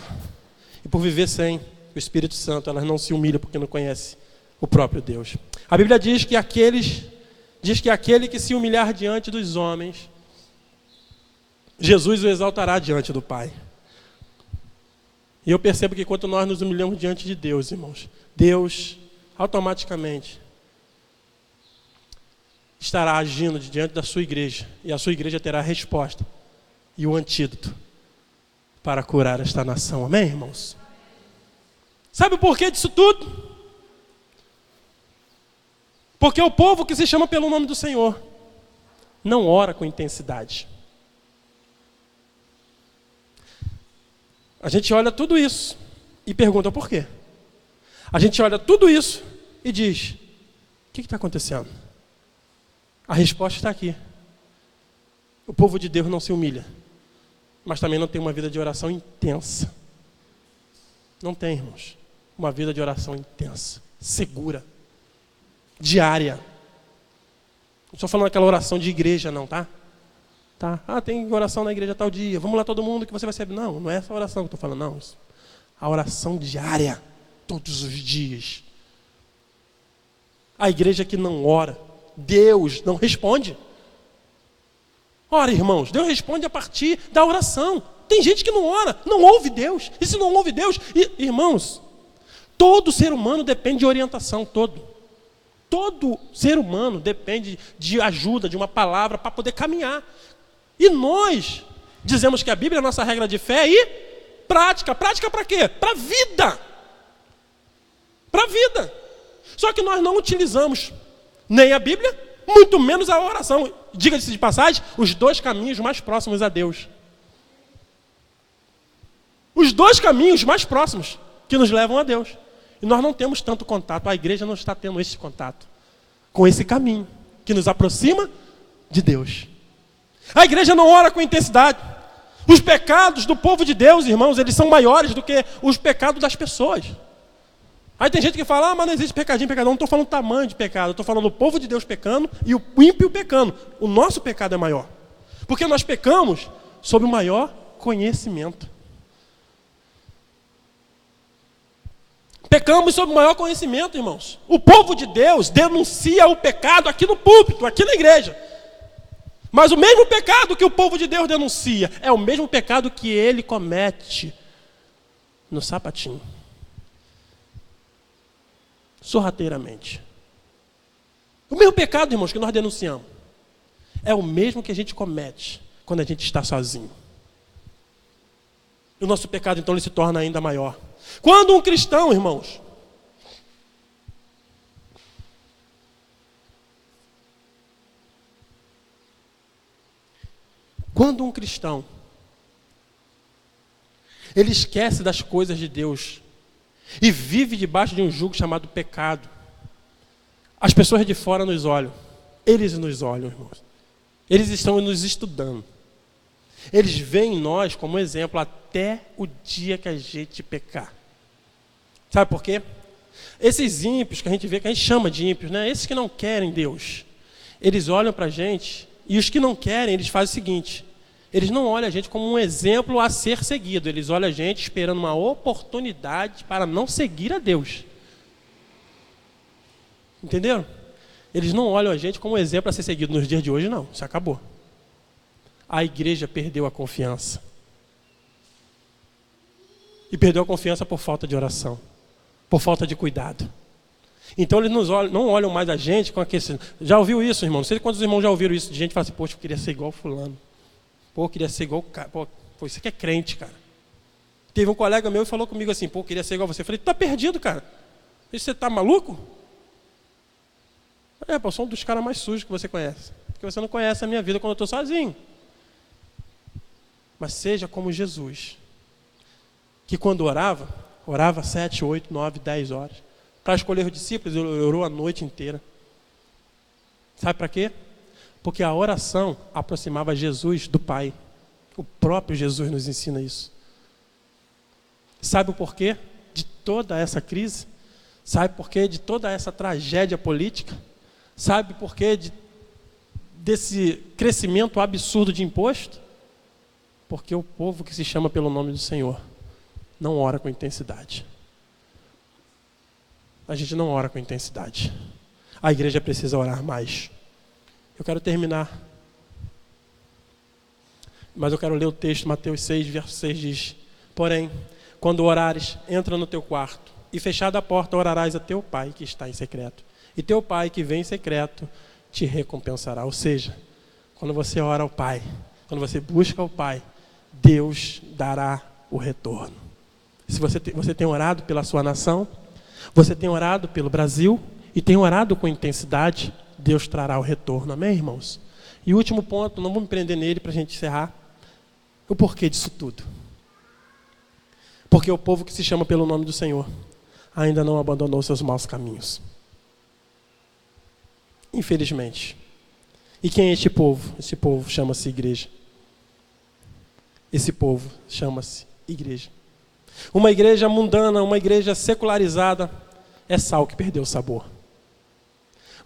E por viver sem o Espírito Santo, elas não se humilham porque não conhecem o próprio Deus. A Bíblia diz que aquele que se humilhar diante dos homens, Jesus o exaltará diante do Pai. E eu percebo que quando nós nos humilhamos diante de Deus, irmãos, Deus automaticamente estará agindo diante da sua igreja, e a sua igreja terá a resposta e o antídoto para curar esta nação. Amém, irmãos? Sabe o porquê disso tudo? Porque o povo que se chama pelo nome do Senhor não ora com intensidade. A gente olha tudo isso e pergunta por quê? A gente olha tudo isso e diz: o que está acontecendo? A resposta está aqui. O povo de Deus não se humilha, mas também não tem uma vida de oração intensa. Não tem, irmãos, uma vida de oração intensa, segura, diária. Não estou falando aquela oração de igreja não, tá? Ah, tem oração na igreja tal dia, vamos lá todo mundo que você vai receber. Não, não é essa oração que eu estou falando, não. A oração diária, todos os dias. A igreja que não ora, Deus não responde. Ora, irmãos, Deus responde a partir da oração. Tem gente que não ora, não ouve Deus. E se não ouve Deus, irmãos, todo ser humano depende de orientação, todo ser humano depende de ajuda, de uma palavra para poder caminhar. E nós dizemos que a Bíblia é a nossa regra de fé e prática. Prática para quê? Para a vida. Para a vida. Só que nós não utilizamos nem a Bíblia, muito menos a oração. Diga-se de passagem, os dois caminhos mais próximos a Deus. Os dois caminhos mais próximos que nos levam a Deus. E nós não temos tanto contato, a igreja não está tendo esse contato com esse caminho que nos aproxima de Deus. A igreja não ora com intensidade. Os pecados do povo de Deus, irmãos, eles são maiores do que os pecados das pessoas. Aí tem gente que fala, mas não existe pecadinho, pecadão. Não estou falando tamanho de pecado, estou falando do povo de Deus pecando e o ímpio pecando. O nosso pecado é maior. Porque nós pecamos sob o maior conhecimento. Pecamos sob o maior conhecimento, irmãos. O povo de Deus denuncia o pecado aqui no púlpito, aqui na igreja. Mas o mesmo pecado que o povo de Deus denuncia é o mesmo pecado que ele comete no sapatinho. Sorrateiramente. O mesmo pecado, irmãos, que nós denunciamos é o mesmo que a gente comete quando a gente está sozinho. E o nosso pecado, então, ele se torna ainda maior. Quando um cristão, irmãos, ele esquece das coisas de Deus e vive debaixo de um jugo chamado pecado, as pessoas de fora nos olham. Eles nos olham, irmãos. Eles estão nos estudando. Eles veem em nós como exemplo até o dia que a gente pecar. Sabe por quê? Esses ímpios que a gente vê, que a gente chama de ímpios, né? Esses que não querem Deus, eles olham para a gente, e os que não querem, eles fazem o seguinte: eles não olham a gente como um exemplo a ser seguido, eles olham a gente esperando uma oportunidade para não seguir a Deus. Entenderam? Eles não olham a gente como um exemplo a ser seguido nos dias de hoje, não. Isso acabou. A igreja perdeu a confiança. E perdeu a confiança por falta de oração, por falta de cuidado. Então eles não olham mais a gente com aquele... Já ouviu isso, irmão? Não sei quantos irmãos já ouviram isso de gente que fala assim: poxa, eu queria ser igual fulano. Pô, eu queria ser igual o cara. Pô, isso aqui é crente, cara. Teve um colega meu que falou comigo assim: pô, eu queria ser igual você. Eu falei: tu tá perdido, cara. Você tá maluco? Pô, eu sou um dos caras mais sujos que você conhece. Porque você não conhece a minha vida quando eu estou sozinho. Mas seja como Jesus, que quando orava 7, 8, 9, 10 horas. Para escolher os discípulos, ele orou a noite inteira. Sabe para quê? Porque a oração aproximava Jesus do Pai. O próprio Jesus nos ensina isso. Sabe o porquê de toda essa crise? Sabe o porquê de toda essa tragédia política? Sabe o porquê desse crescimento absurdo de imposto? Porque o povo que se chama pelo nome do Senhor não ora com intensidade. A gente não ora com intensidade. A igreja precisa orar mais. Eu quero terminar. Mas eu quero ler o texto, Mateus 6, verso 6 diz: porém, quando orares, entra no teu quarto, e fechada a porta orarás a teu pai que está em secreto. E teu pai que vem em secreto te recompensará. Ou seja, quando você ora ao Pai, quando você busca o Pai, Deus dará o retorno. Se você tem orado pela sua nação, você tem orado pelo Brasil e tem orado com intensidade, Deus trará o retorno. Amém, irmãos? E o último ponto, não vou me prender nele para a gente encerrar, o porquê disso tudo. Porque o povo que se chama pelo nome do Senhor ainda não abandonou seus maus caminhos. Infelizmente. E quem é este povo? Esse povo chama-se igreja. Esse povo chama-se igreja. Uma igreja mundana, uma igreja secularizada, é sal que perdeu o sabor.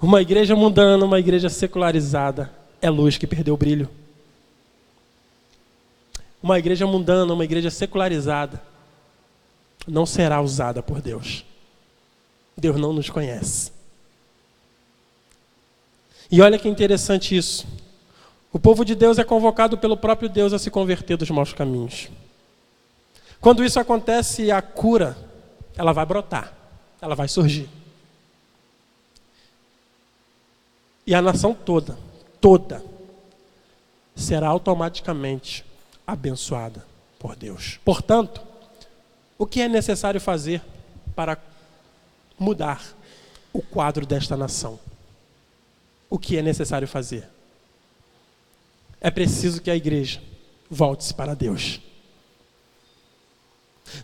Uma igreja mundana, uma igreja secularizada, é luz que perdeu o brilho. Uma igreja mundana, uma igreja secularizada, não será usada por Deus. Deus não nos conhece. E olha que interessante isso. O povo de Deus é convocado pelo próprio Deus a se converter dos maus caminhos. Quando isso acontece, a cura, ela vai brotar, ela vai surgir. E a nação toda, será automaticamente abençoada por Deus. Portanto, o que é necessário fazer para mudar o quadro desta nação? O que é necessário fazer? É preciso que a igreja volte-se para Deus.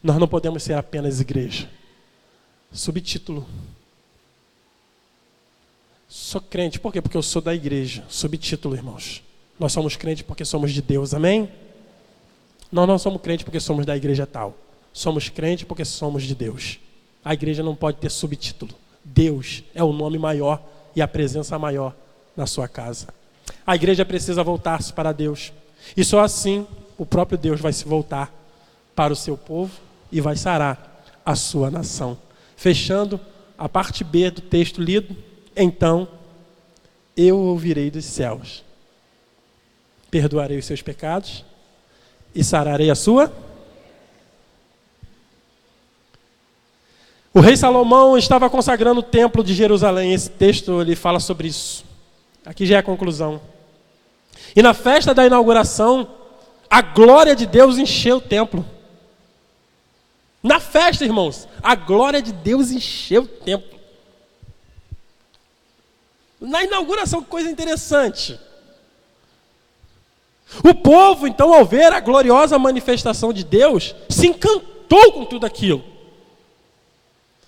Nós não podemos ser apenas igreja. Subtítulo. Sou crente, por quê? Porque eu sou da igreja. Subtítulo, irmãos. Nós somos crentes porque somos de Deus, amém? Nós não somos crentes porque somos da igreja tal. Somos crentes porque somos de Deus. A igreja não pode ter subtítulo. Deus é o nome maior e a presença maior na sua casa. A igreja precisa voltar-se para Deus. E só assim o próprio Deus vai se voltar para o seu povo e vai sarar a sua nação. Fechando a parte B do texto lido, então eu ouvirei dos céus, perdoarei os seus pecados e sararei a sua. O rei Salomão estava consagrando o templo de Jerusalém. Esse texto ele fala sobre isso. Aqui já é a conclusão. E na festa da inauguração, a glória de Deus encheu o templo. Na festa, irmãos, a glória de Deus encheu o templo. Na inauguração, que coisa interessante. O povo, então, ao ver a gloriosa manifestação de Deus, se encantou com tudo aquilo,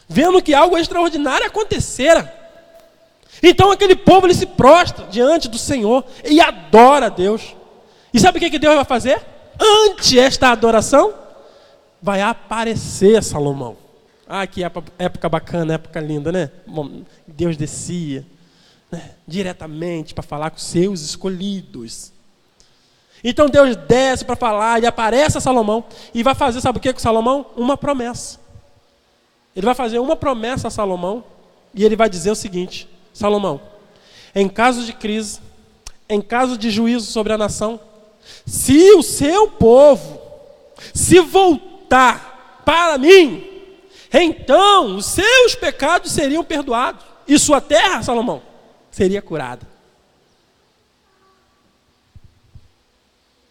vendo que algo extraordinário acontecera. Então aquele povo ele se prostra diante do Senhor e adora a Deus. E sabe o que Deus vai fazer? Ante esta adoração, vai aparecer Salomão. Ah, que época bacana, época linda, né? Bom, Deus descia, né, diretamente para falar com seus escolhidos. Então Deus desce para falar e aparece a Salomão e vai fazer, sabe o que com Salomão? Uma promessa. Ele vai fazer uma promessa a Salomão e ele vai dizer o seguinte: Salomão, em caso de crise, em caso de juízo sobre a nação, se o seu povo se voltar para mim, então os seus pecados seriam perdoados e sua terra, Salomão, seria curada.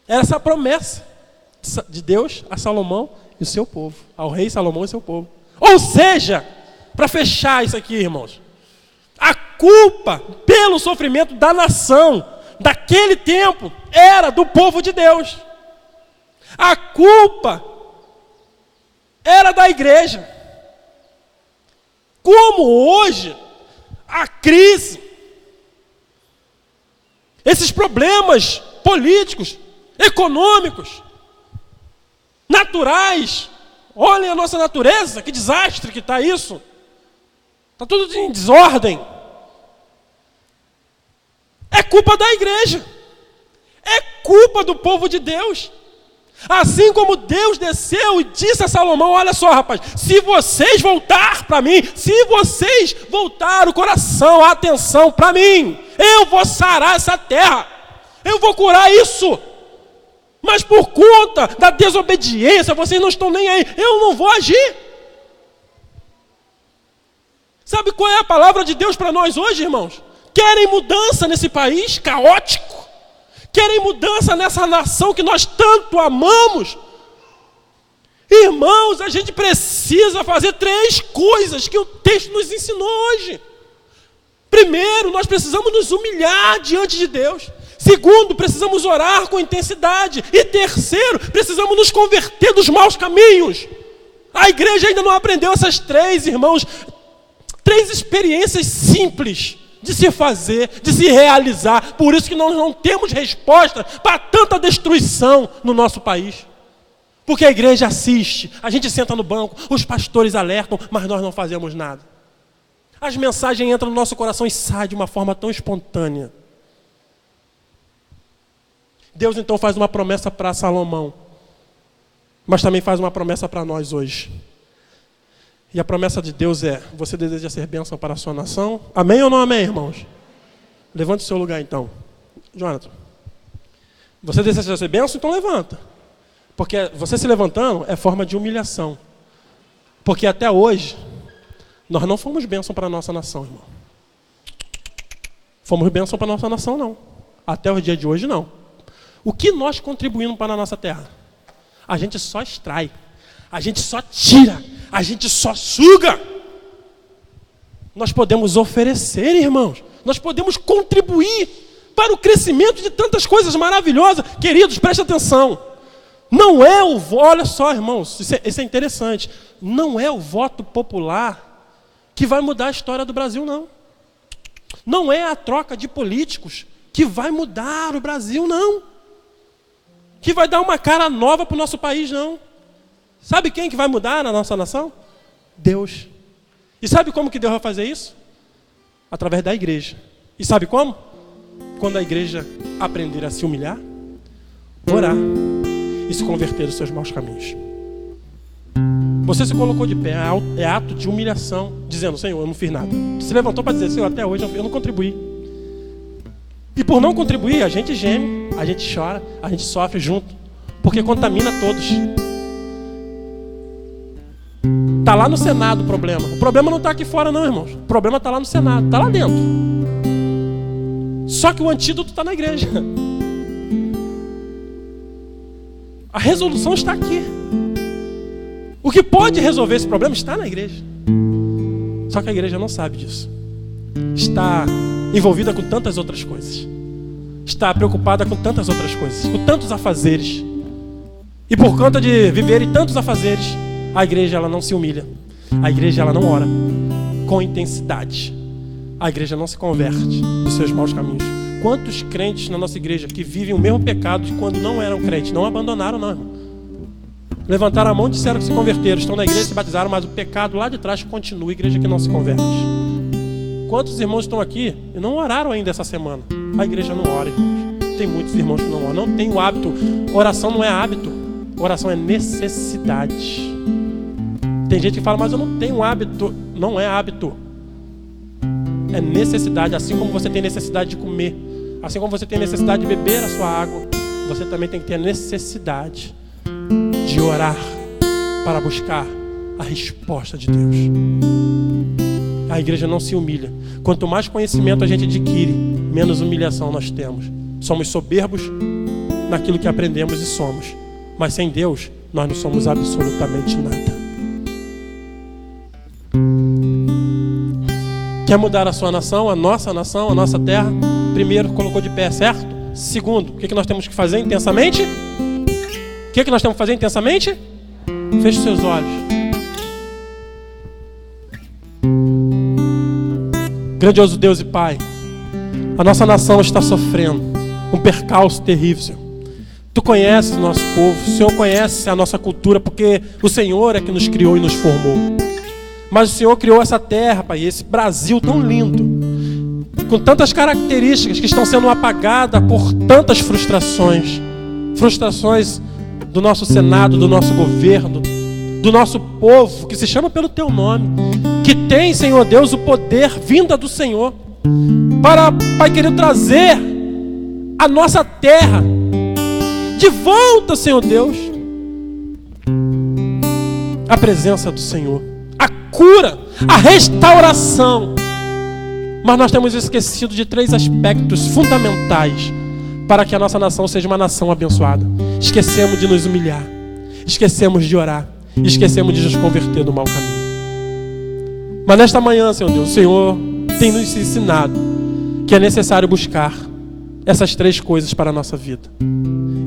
Era essa a promessa de Deus a Salomão e o seu povo, ao rei Salomão e seu povo. Ou seja, para fechar isso aqui, irmãos, a culpa pelo sofrimento da nação daquele tempo era do povo de Deus. A culpa era da igreja. Como hoje, a crise, esses problemas políticos, econômicos, naturais, olhem a nossa natureza, que desastre que está isso. Está tudo em desordem. É culpa da igreja. É culpa do povo de Deus. Assim como Deus desceu e disse a Salomão: olha só, rapaz, se vocês voltar para mim, se vocês voltar o coração, a atenção para mim, eu vou sarar essa terra, eu vou curar isso. Mas por conta da desobediência, vocês não estão nem aí, eu não vou agir. Sabe qual é a palavra de Deus para nós hoje, irmãos? Querem mudança nesse país caótico? Querem mudança nessa nação que nós tanto amamos? Irmãos, a gente precisa fazer 3 coisas que o texto nos ensinou hoje. Primeiro, nós precisamos nos humilhar diante de Deus. Segundo, precisamos orar com intensidade. E terceiro, precisamos nos converter dos maus caminhos. A igreja ainda não aprendeu essas 3, irmãos. 3 experiências simples de se fazer, de se realizar. Por isso que nós não temos resposta para tanta destruição no nosso país. Porque a igreja assiste, a gente senta no banco, os pastores alertam, mas nós não fazemos nada. As mensagens entram no nosso coração e saem de uma forma tão espontânea. Deus então faz uma promessa para Salomão, mas também faz uma promessa para nós hoje. E a promessa de Deus é: você deseja ser bênção para a sua nação? Amém ou não amém, irmãos? Levante o seu lugar então. Jonathan, você deseja ser bênção? Então levanta. Porque você se levantando é forma de humilhação. Porque até hoje, nós não fomos bênção para a nossa nação, irmão. Fomos bênção para a nossa nação, não. Até o dia de hoje, não. O que nós contribuímos para a nossa terra? A gente só extrai. A gente só tira. A gente só suga. Nós podemos oferecer, irmãos. Nós podemos contribuir para o crescimento de tantas coisas maravilhosas. Queridos, preste atenção. Não é o voto, olha só, irmãos, isso é interessante. Não é o voto popular que vai mudar a história do Brasil, não. Não é a troca de políticos que vai mudar o Brasil, não. Que vai dar uma cara nova para o nosso país, não. Sabe quem que vai mudar na nossa nação? Deus. E sabe como que Deus vai fazer isso? Através da igreja. E sabe como? Quando a igreja aprender a se humilhar, orar e se converter dos seus maus caminhos. Você se colocou de pé, é ato de humilhação, dizendo: Senhor, eu não fiz nada. Se levantou para dizer: Senhor, até hoje eu não contribuí. E por não contribuir, a gente geme, a gente chora, a gente sofre junto, porque contamina todos. Está lá no Senado o problema. O problema não está aqui fora não, irmãos. O problema está lá no Senado, está lá dentro. Só que o antídoto está na igreja. A resolução está aqui. O que pode resolver esse problema está na igreja. Só que a igreja não sabe disso. Está envolvida com tantas outras coisas. Está preocupada com tantas outras coisas, com tantos afazeres. E por conta de viver em tantos afazeres, a igreja ela não se humilha. A igreja ela não ora com intensidade. A igreja não se converte dos seus maus caminhos. Quantos crentes na nossa igreja que vivem o mesmo pecado de quando não eram crentes? Não abandonaram, não, irmão. Levantaram a mão e disseram que se converteram. Estão na igreja, se batizaram, mas o pecado lá de trás continua. A igreja que não se converte. Quantos irmãos estão aqui e não oraram ainda essa semana? A igreja não ora, irmãos. Tem muitos irmãos que não oram. Não tem o hábito. Oração não é hábito. Oração é necessidade. Tem gente que fala: mas eu não tenho hábito. Não é hábito. É necessidade. Assim como você tem necessidade de comer, assim como você tem necessidade de beber a sua água, você também tem que ter a necessidade de orar para buscar a resposta de Deus. A igreja não se humilha. Quanto mais conhecimento a gente adquire, menos humilhação nós temos. Somos soberbos naquilo que aprendemos e somos. Mas sem Deus, nós não somos absolutamente nada. Quer mudar a sua nação, a nossa terra? Primeiro, colocou de pé, certo? Segundo, o que nós temos que fazer intensamente? O que nós temos que fazer intensamente? Feche os seus olhos. Grandioso Deus e Pai, a nossa nação está sofrendo um percalço terrível, Senhor. Tu conheces o nosso povo, o Senhor conhece a nossa cultura, porque o Senhor é que nos criou e nos formou. Mas o Senhor criou essa terra, Pai, esse Brasil tão lindo, com tantas características que estão sendo apagadas por tantas frustrações. Frustrações do nosso Senado, do nosso governo, do nosso povo, que se chama pelo Teu nome, que tem, Senhor Deus, o poder vinda do Senhor, para, Pai querido, trazer a nossa terra de volta, Senhor Deus, a presença do Senhor, a cura, a restauração. Mas nós temos esquecido de 3 aspectos fundamentais para que a nossa nação seja uma nação abençoada. Esquecemos de nos humilhar, esquecemos de orar, esquecemos de nos converter do mau caminho. Mas nesta manhã, Senhor Deus, o Senhor tem nos ensinado que é necessário buscar essas 3 coisas para a nossa vida.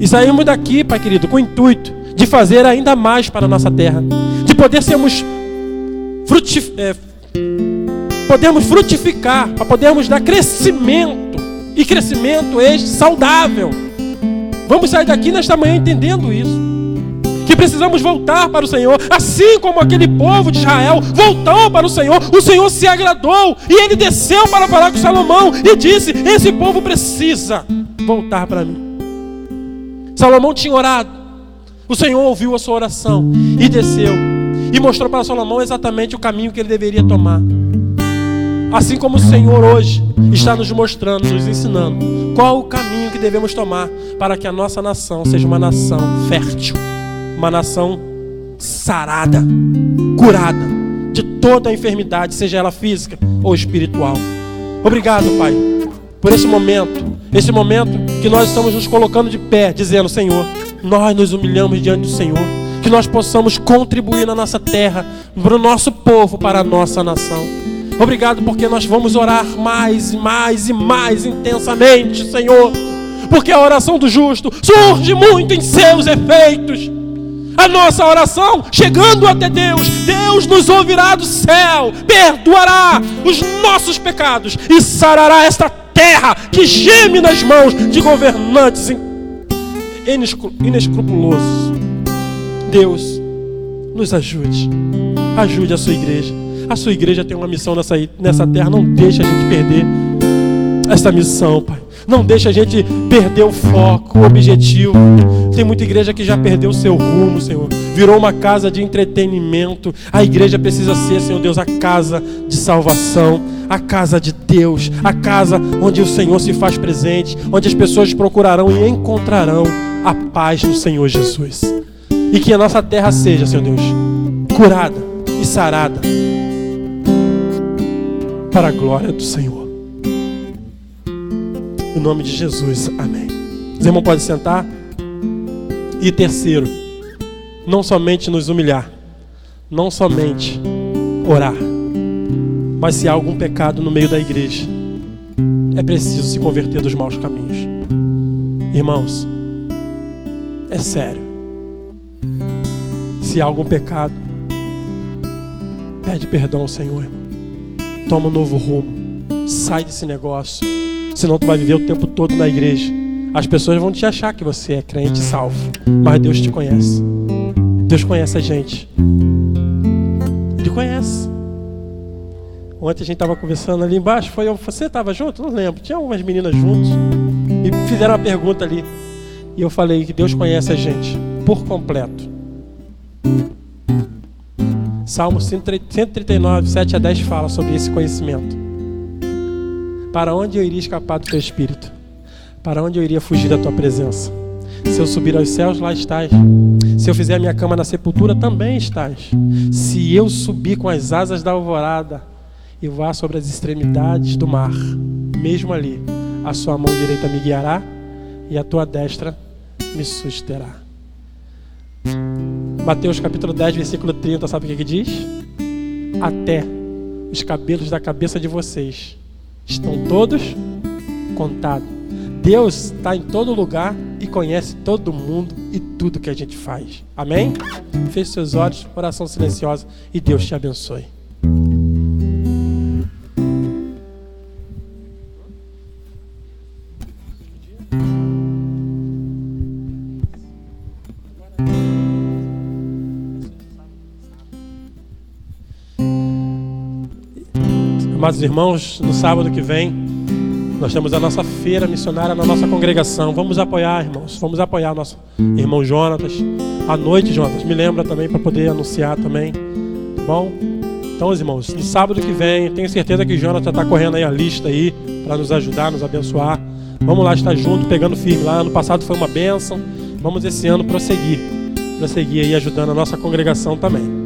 E saímos daqui, Pai querido, com o intuito de fazer ainda mais para a nossa terra, de poder sermos podemos frutificar, para podermos dar crescimento, e crescimento este saudável. Vamos sair daqui nesta manhã entendendo isso, que precisamos voltar para o Senhor, assim como aquele povo de Israel voltou para o Senhor se agradou, e ele desceu para falar com Salomão, e disse, esse povo precisa voltar para mim. Salomão tinha orado, o Senhor ouviu a sua oração, e desceu, e mostrou para Salomão exatamente o caminho que ele deveria tomar. Assim como o Senhor hoje está nos mostrando, nos ensinando qual o caminho que devemos tomar para que a nossa nação seja uma nação fértil, uma nação sarada, curada de toda a enfermidade, seja ela física ou espiritual. Obrigado, Pai, por esse momento que nós estamos nos colocando de pé, dizendo, Senhor, nós nos humilhamos diante do Senhor, que nós possamos contribuir na nossa terra, para o nosso povo, para a nossa nação. Obrigado porque nós vamos orar mais e mais e mais intensamente, Senhor, porque a oração do justo surge muito em seus efeitos. A nossa oração, chegando até Deus, Deus nos ouvirá do céu, perdoará os nossos pecados e sarará esta terra que geme nas mãos de governantes inescrupulosos. Deus, nos ajude a sua igreja. A sua igreja tem uma missão nessa terra. Não deixa a gente perder essa missão, Pai. Não deixa a gente perder o foco, o objetivo. Tem muita igreja que já perdeu o seu rumo, Senhor. Virou uma casa de entretenimento. A igreja precisa ser, Senhor Deus, a casa de salvação, a casa de Deus, a casa onde o Senhor se faz presente, onde as pessoas procurarão e encontrarão a paz do Senhor Jesus. E que a nossa terra seja, Senhor Deus, curada e sarada para a glória do Senhor. Em nome de Jesus, amém. Os irmãos podem sentar. E terceiro, não somente nos humilhar, não somente orar, mas se há algum pecado no meio da igreja, é preciso se converter dos maus caminhos. Irmãos, é sério. Se há algum pecado, pede perdão ao Senhor, irmão. Toma um novo rumo. Sai desse negócio. Senão tu vai viver o tempo todo na igreja. As pessoas vão te achar que você é crente salvo, mas Deus te conhece. Deus conhece a gente. Ele conhece. Ontem a gente estava conversando ali embaixo. Você estava junto? Não lembro. Tinha algumas meninas juntos. E fizeram uma pergunta ali. E eu falei que Deus conhece a gente por completo. Salmo 139, 7 a 10 fala sobre esse conhecimento. Para onde eu iria escapar do teu espírito? Para onde eu iria fugir da tua presença? Se eu subir aos céus, lá estás. Se eu fizer a minha cama na sepultura, também estás. Se eu subir com as asas da alvorada e voar sobre as extremidades do mar, mesmo ali, a sua mão direita me guiará e a tua destra me susterá. Mateus capítulo 10, versículo 30, sabe o que diz? Até os cabelos da cabeça de vocês estão todos contados. Deus está em todo lugar e conhece todo mundo e tudo que a gente faz. Amém? Feche seus olhos, oração silenciosa, e Deus te abençoe. Amados irmãos, no sábado que vem, nós temos a nossa feira missionária na nossa congregação. Vamos apoiar, irmãos. Vamos apoiar o nosso irmão Jonatas. À noite, Jonatas, me lembra também para poder anunciar também. Tá bom? Então, irmãos, no sábado que vem, tenho certeza que o Jonatas está correndo aí a lista aí para nos ajudar, nos abençoar. Vamos lá estar junto, pegando firme lá. Ano passado foi uma bênção. Vamos esse ano prosseguir aí ajudando a nossa congregação também.